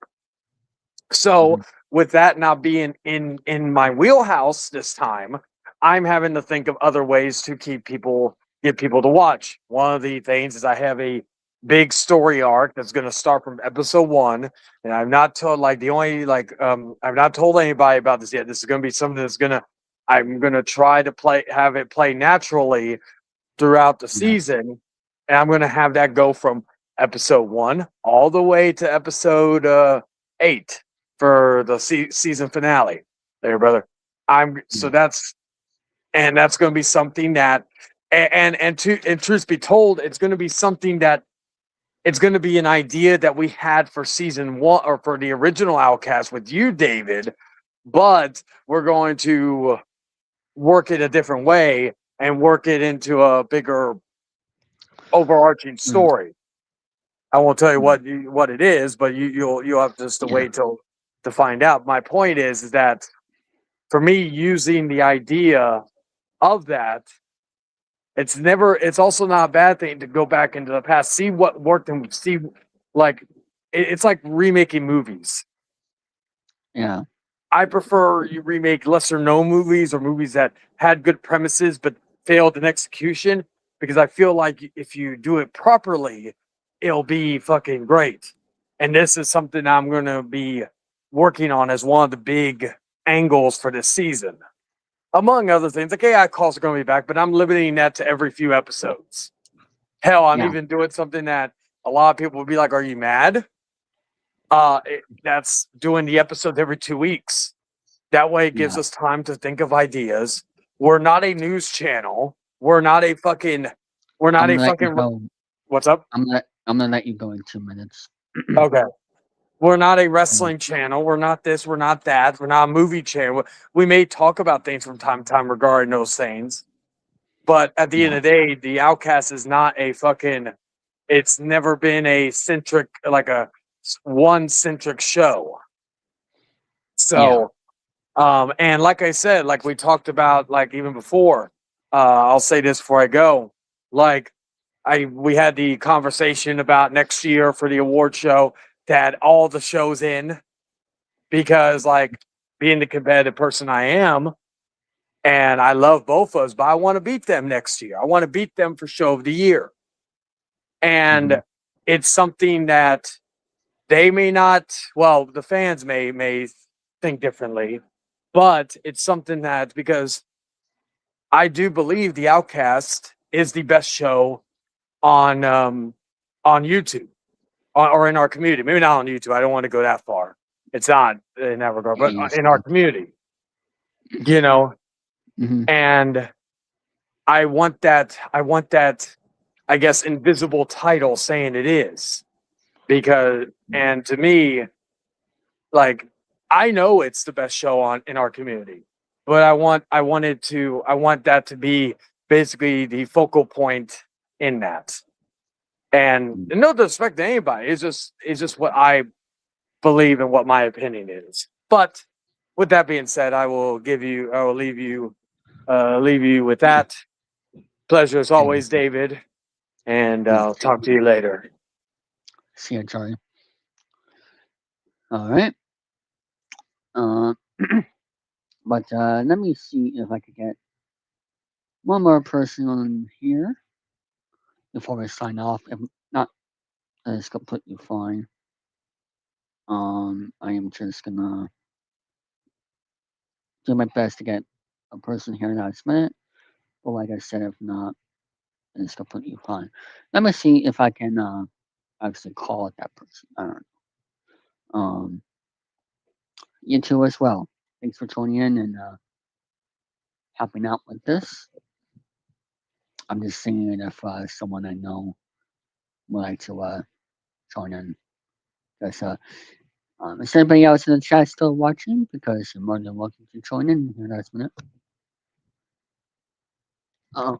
So Mhm. with that not being in my wheelhouse this time, I'm having to think of other ways to get people to watch. One of the things is I have a big story arc that's going to start from episode 1, and I've not told I've not told anybody about this yet. This is going to be something I'm going to try to have it play naturally throughout the Yeah. season, and I'm going to have that go from episode 1 all the way to episode 8 for the season finale. There, brother. I'm so Yeah. that's going to be something that, and truth be told, it's going to be something that it's going to be an idea that we had for season 1, or for the original Outcast with you, David, but we're going to work it a different way and work it into a bigger overarching Mm. story. I won't tell you Mm. what it is, but you'll have just to Yeah. wait till to find out. My point is that for me, using the idea of that, it's also not a bad thing to go back into the past, see what worked, and see, like, it's like remaking movies. Yeah. I prefer you remake lesser known movies, or movies that had good premises but failed in execution, because I feel like if you do it properly, it'll be fucking great. And this is something I'm going to be working on as one of the big angles for this season. Among other things, like AI calls are going to be back, but I'm limiting that to every few episodes. Hell, I'm Yeah. even doing something that a lot of people would be like, "Are you mad?" That's doing the episodes every 2 weeks. That way, it gives Yeah. us time to think of ideas. We're not a news channel. We're not a fucking. We're I'm not a gonna let you fucking. go. What's up? I'm gonna let you go in 2 minutes. Okay. We're not a Mm. wrestling channel. We're not this. We're not that. We're not a movie channel. We may talk about things from time to time regarding those things, but at the end Yeah. of the day, the Outcast is not a fucking. It's never been a one centric show. Yeah. So, and like I said, like we talked about, like even before, I'll say this before I go. Like, we had the conversation about next year for the award show to add all the shows in, because, like, being the competitive person I am, and I love both of us, but I want to beat them next year. I want to beat them for show of the year. Mhm. And it's something that they may not, well, the fans may think differently, but it's something that, because I do believe the Outcast is the best show on YouTube, or in our community. Maybe not on YouTube. I don't want to go that far. It's not in that regard, but Yes. in our community, you know. Mhm. And I want that. I want that. I guess invisible title saying it is, because, and to me, like, I know it's the best show on in our community, but I want that to be basically the focal point in that. And Mm. no disrespect to anybody, it's just what I believe and what my opinion is. But with that being said, I will leave you with that. Pleasure as always, David, and I'll talk to you later. See you, Charlie. All right. Uh, but let me see if I could get one more person on here before we sign off. If not, it's completely fine. I am just gonna do my best to get a person here last minute. But like I said, if not, it's completely fine. Let me see if I can actually call it that person. I don't know. You too as well. Thanks for tuning in and helping out with this. I'm just seeing if someone I know would like to join in. Because is anybody else in the chat still watching? Because you're more than welcome to join in here last minute. Oh,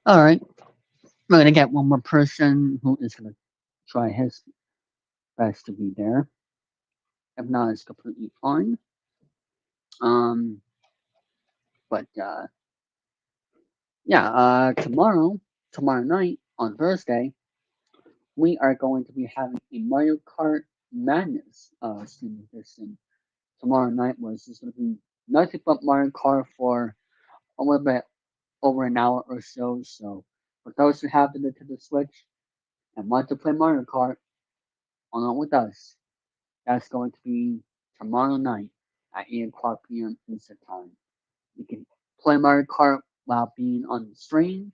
all right. We're gonna get one more person who is gonna try his best to be there. If not, it's completely fine. Um, but yeah, tomorrow night on Thursday, we are going to be having a Mario Kart Madness stream edition. Tomorrow night was just going to be nothing but Mario Kart for a little bit over an hour or so. So for those who have the Nintendo Switch and want to play Mario Kart along with us, that's going to be tomorrow night at 8 o'clock p.m. Eastern Time. You can play Mario Kart while being on the stream,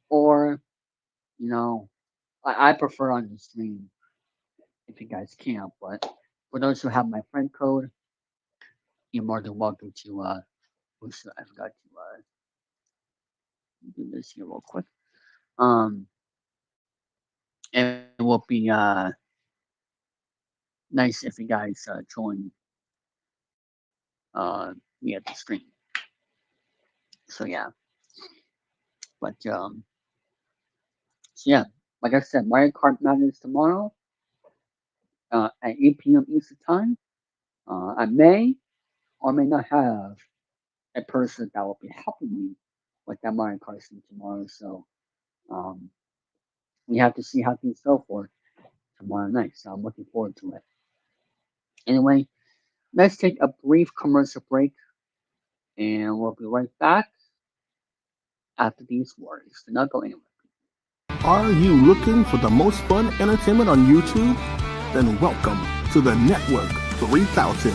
or you know, I prefer on the stream if you guys can. But for those who have my friend code, you're more than welcome to. I forgot to do this here real quick. It will be nice if you guys join me at the stream. So yeah, but so yeah, like I said, Mario Kart Madness tomorrow at 8 p.m. Eastern Time. I may or may not have a person that will be helping me with that Mario Kart stream tomorrow. So um, we have to see how things go for tomorrow night. So I'm looking forward to it. Anyway, let's take a brief commercial break, and we'll be right back after these words. Do not go anywhere. Are you looking for the most fun entertainment on YouTube? Then welcome to the Network 3000.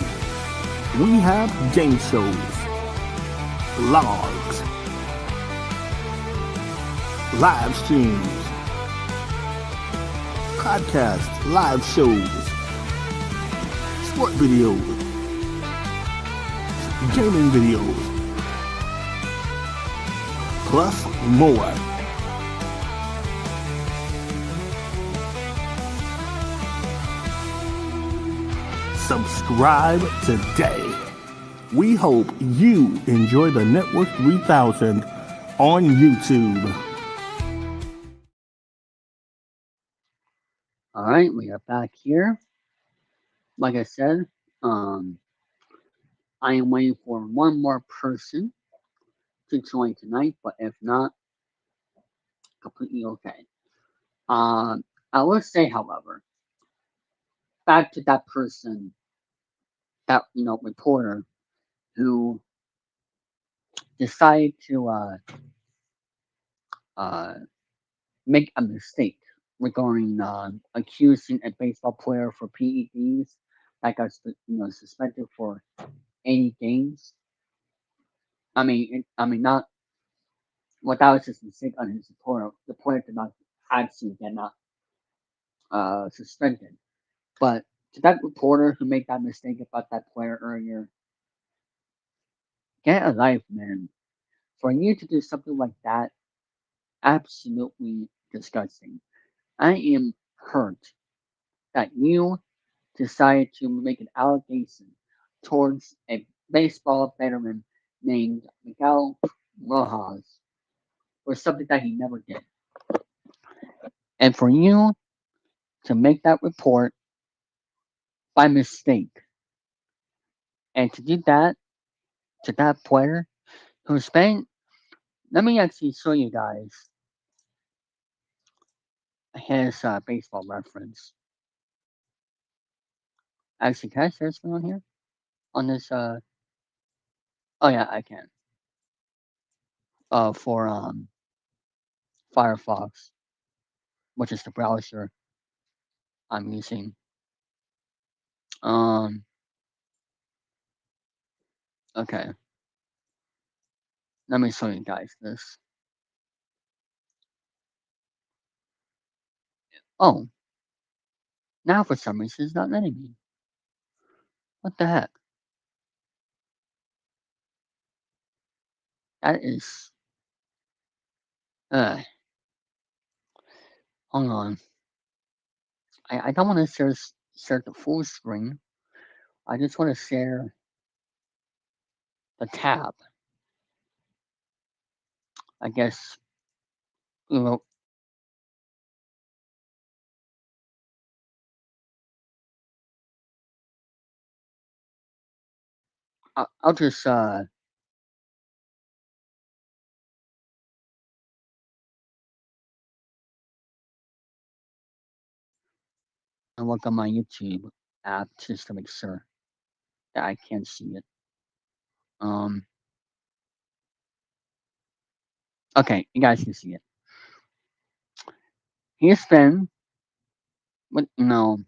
We have game shows, vlogs, live streams, podcasts, live shows, sport videos, gaming videos, plus more. Subscribe today. We hope you enjoy the Network 3000 on YouTube. All right, we are back here. Like I said, I am waiting for one more person to join tonight, but if not, completely okay. I will say, however, back to that person, that reporter who decided to uh, make a mistake regarding accusing a baseball player for PEDs that got suspended for 80 games. Not what that was just a mistake on his reporter. The player did not actually get not suspended. But to that reporter who made that mistake about that player earlier, get a life, man. For you to do something like that, absolutely disgusting. I am hurt that you decided to make an allegation towards a baseball veteran named Miguel Rojas for something that he never did. And for you to make that report by mistake and to do that to that player who spent, let me actually show you guys his baseball reference. Actually, can I share something on here? On this, oh yeah, I can. For Firefox, which is the browser I'm using. Um, okay. Let me show you guys this. Oh, now for some reason it's not letting me. What the heck? That is. Uh, hold on. I don't want to share the full screen. I just want to share the tab. I guess you know. I'll just look on my YouTube app just to make sure that I can see it. Um. Okay, you guys can see it. He's been, what, no,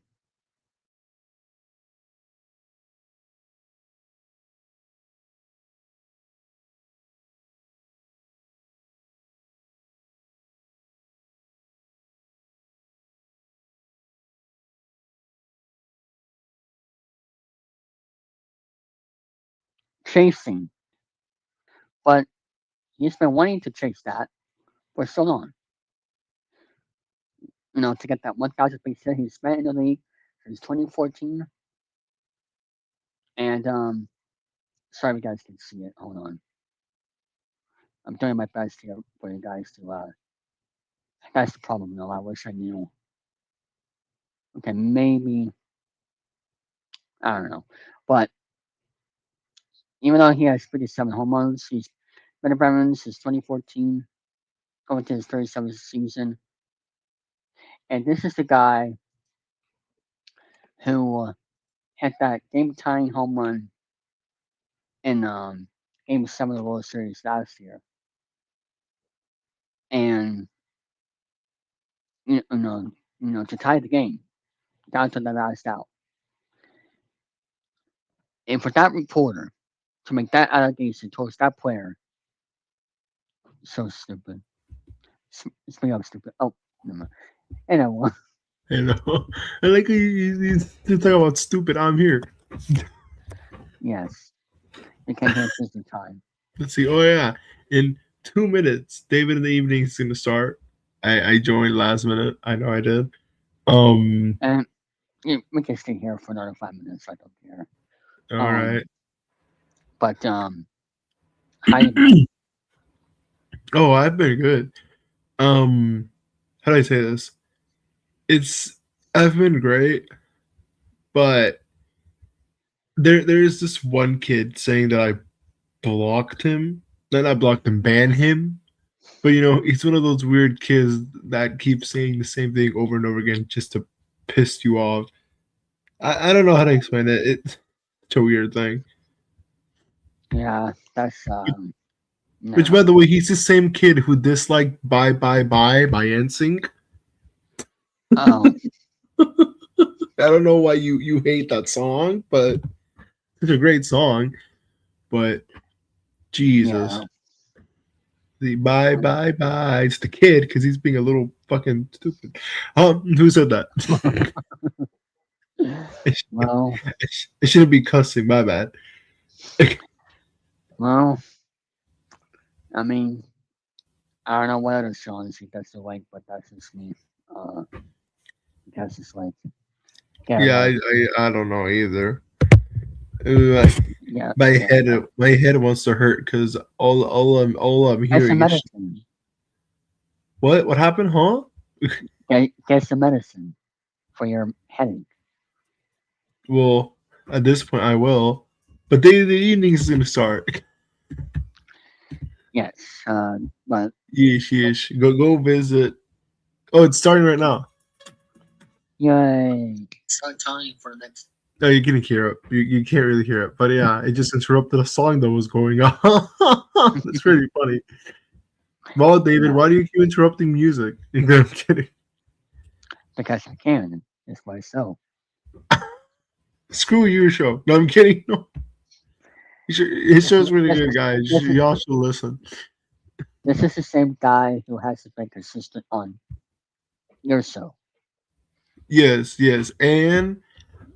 chasing, but he's been wanting to chase that for so long. To get that 1,000 base hit he's spent in the league since 2014. And sorry, you guys can see it. Hold on, I'm doing my best here for you guys to. That's the problem, though. I wish I knew. Okay, maybe I don't know, but even though he has 57 home runs, he's been a veteran since 2014, going to his 37th season. And this is the guy who hit that game-tying home run in Game 7 of the World Series last year, and you know, to tie the game down to the last out. And for that reporter to make that allegation towards that player, so stupid. Speaking of stupid, oh, never mind. Anyway, You know, I like you talk about stupid. I'm here. yes, you can't hear this the time. Let's see. Oh yeah, in 2 minutes, David in the evening is gonna start. I joined last minute. I know I did. And we can stay here for another 5 minutes. I don't care. All right. But how you been? Oh, I've been good. How do I say this? I've been great, but there's this one kid saying that I blocked him. Not I blocked him, banned him. But he's one of those weird kids that keeps saying the same thing over and over again just to piss you off. I don't know how to explain it. It's a weird thing. Yeah, that's Which, by the way, he's the same kid who disliked "Bye Bye Bye" by NSYNC. Oh, I don't know why you hate that song, but it's a great song. But Jesus, yeah. The bye bye bye. It's the kid because he's being a little fucking stupid. Who said that? Well, It shouldn't be cussing. My bad. well, I mean, I don't know what other songs he does like, but that's just me. That's just like, yeah, Yeah, like, I don't know either. Uh, yeah, my yeah. head wants to hurt because all I'm Get some hearing is medicine. what happened, huh? Get some medicine for your headache. Well, at this point, I will. But the evening is gonna start. Yes, but Yeesh. Go visit. Oh, it's starting right now. yay. Start time for the next. No, you can hear it. You can't really hear it. But yeah, it just interrupted a song that was going on. That's pretty funny. Well, David, Yeah, why do you keep interrupting music? I'm kidding. because I can. It's myself. Screw your show. No, I'm kidding. No. His show's really This good, is guys. this is Y'all should listen. this is the same guy who has been consistent on your show. Yes. And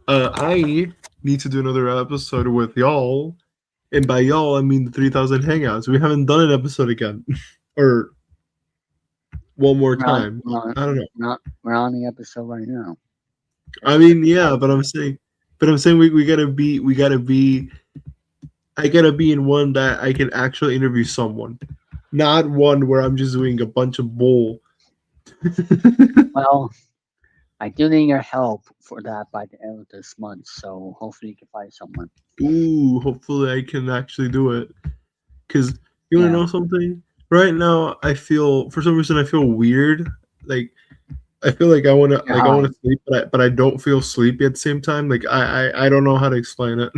I need to do another episode with y'all. And by y'all, I mean the 3000 Hangouts. We haven't done an episode again. Or one more We're on, time. we're on, I don't know. we're on the episode right now. I mean, yeah, but I'm saying we gotta be I gotta be in one that I can actually interview someone. Not one where I'm just doing a bunch of bull. Well, I do need your help for that by the end of this month, so hopefully you can find someone. Ooh, hopefully I can actually do it. Cause you wanna Yeah. know something? Right now I feel for some reason I feel weird. Like I feel like I wanna You're high. sleep, but I don't feel sleepy at the same time. Like I don't know how to explain it.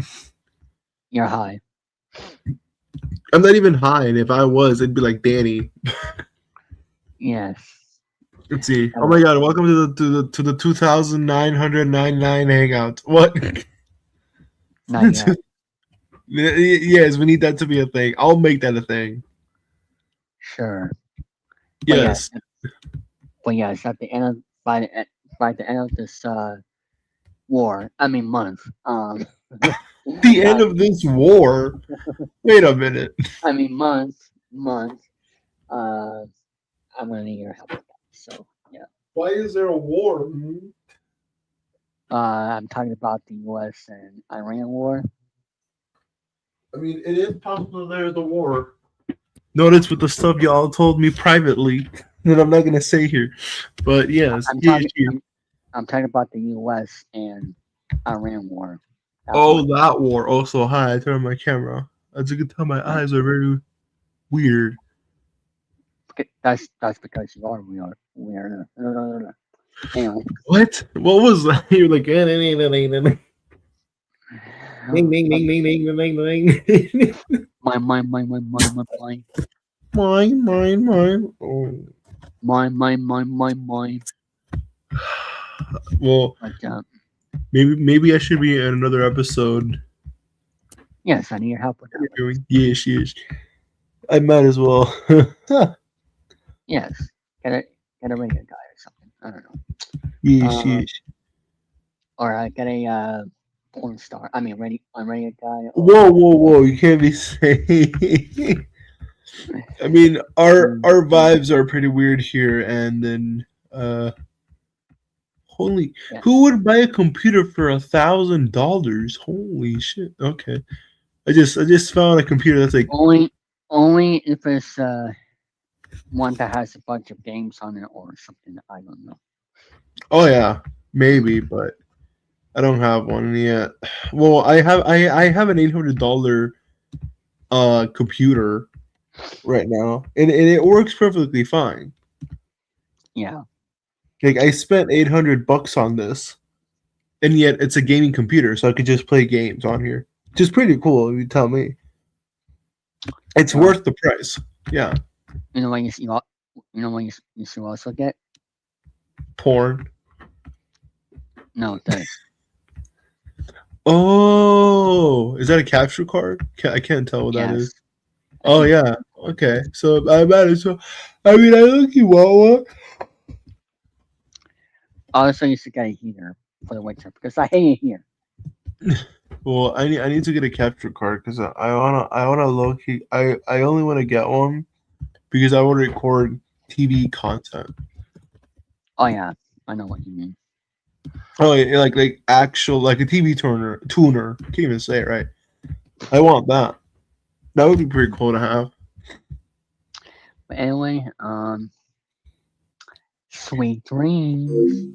You're high. I'm not even high, and if I was, it'd be like Danny. Yes. Let's see. Oh my god! Welcome to the 2,999 Hangouts. What? Not yet. Yes, we need that to be a thing. I'll make that a thing. Sure. Yes. But yes, at the end of by the end of this month. The end of this war. Wait a minute. I mean month. I'm gonna need your help with that. So yeah. Why is there a war? I'm talking about the U.S. and Iran war. I mean, it is possible there's a war. Notice with the stuff y'all told me privately that I'm not gonna say here, but yes, I'm talking about the U.S. and Iran war. That war. Also, hi. I turned on my camera. As you can tell, my eyes are very weird. That's because you are. We are. No. Anyway. What? What was that? You're like, ding, ding, ding, ding, ding, ding, ding. Mine. Mine. Oh. Mine. Well, But, maybe I should be in another episode. yes, I need your help with that. Yes. I might as well. Yes, get a radio guy or something. I don't know. Yes. Or get a porn star. I mean, radio guy. Whoa! You can't be saying. I mean, our vibes are pretty weird here, and then who would buy a computer for $1,000? Holy shit! Okay, I just found a computer that's like only if it's one that has a bunch of games on it or something. I don't know. Oh yeah, maybe, but I don't have one yet. Well, I have an $800 computer right now, and it works perfectly fine. Yeah. Like I spent $800 on this, and yet it's a gaming computer, so I could just play games on here. Which is pretty cool, if you tell me. It's worth the price. Yeah. You know what you should also get? Porn. No, this. Oh, is that a capture card? I can't tell what that is. Oh yeah. Okay, so I might as well. I mean, I look you want one. Also, you should get a heater for the winter because I hate it here. Well, I need to get a capture card because I wanna low key. I only want to get one because I want to record TV content. Oh yeah, I know what you mean. Oh, yeah, like actual like a TV tuner. Can't even say it right. I want that. That would be pretty cool to have. But anyway, sweet dreams.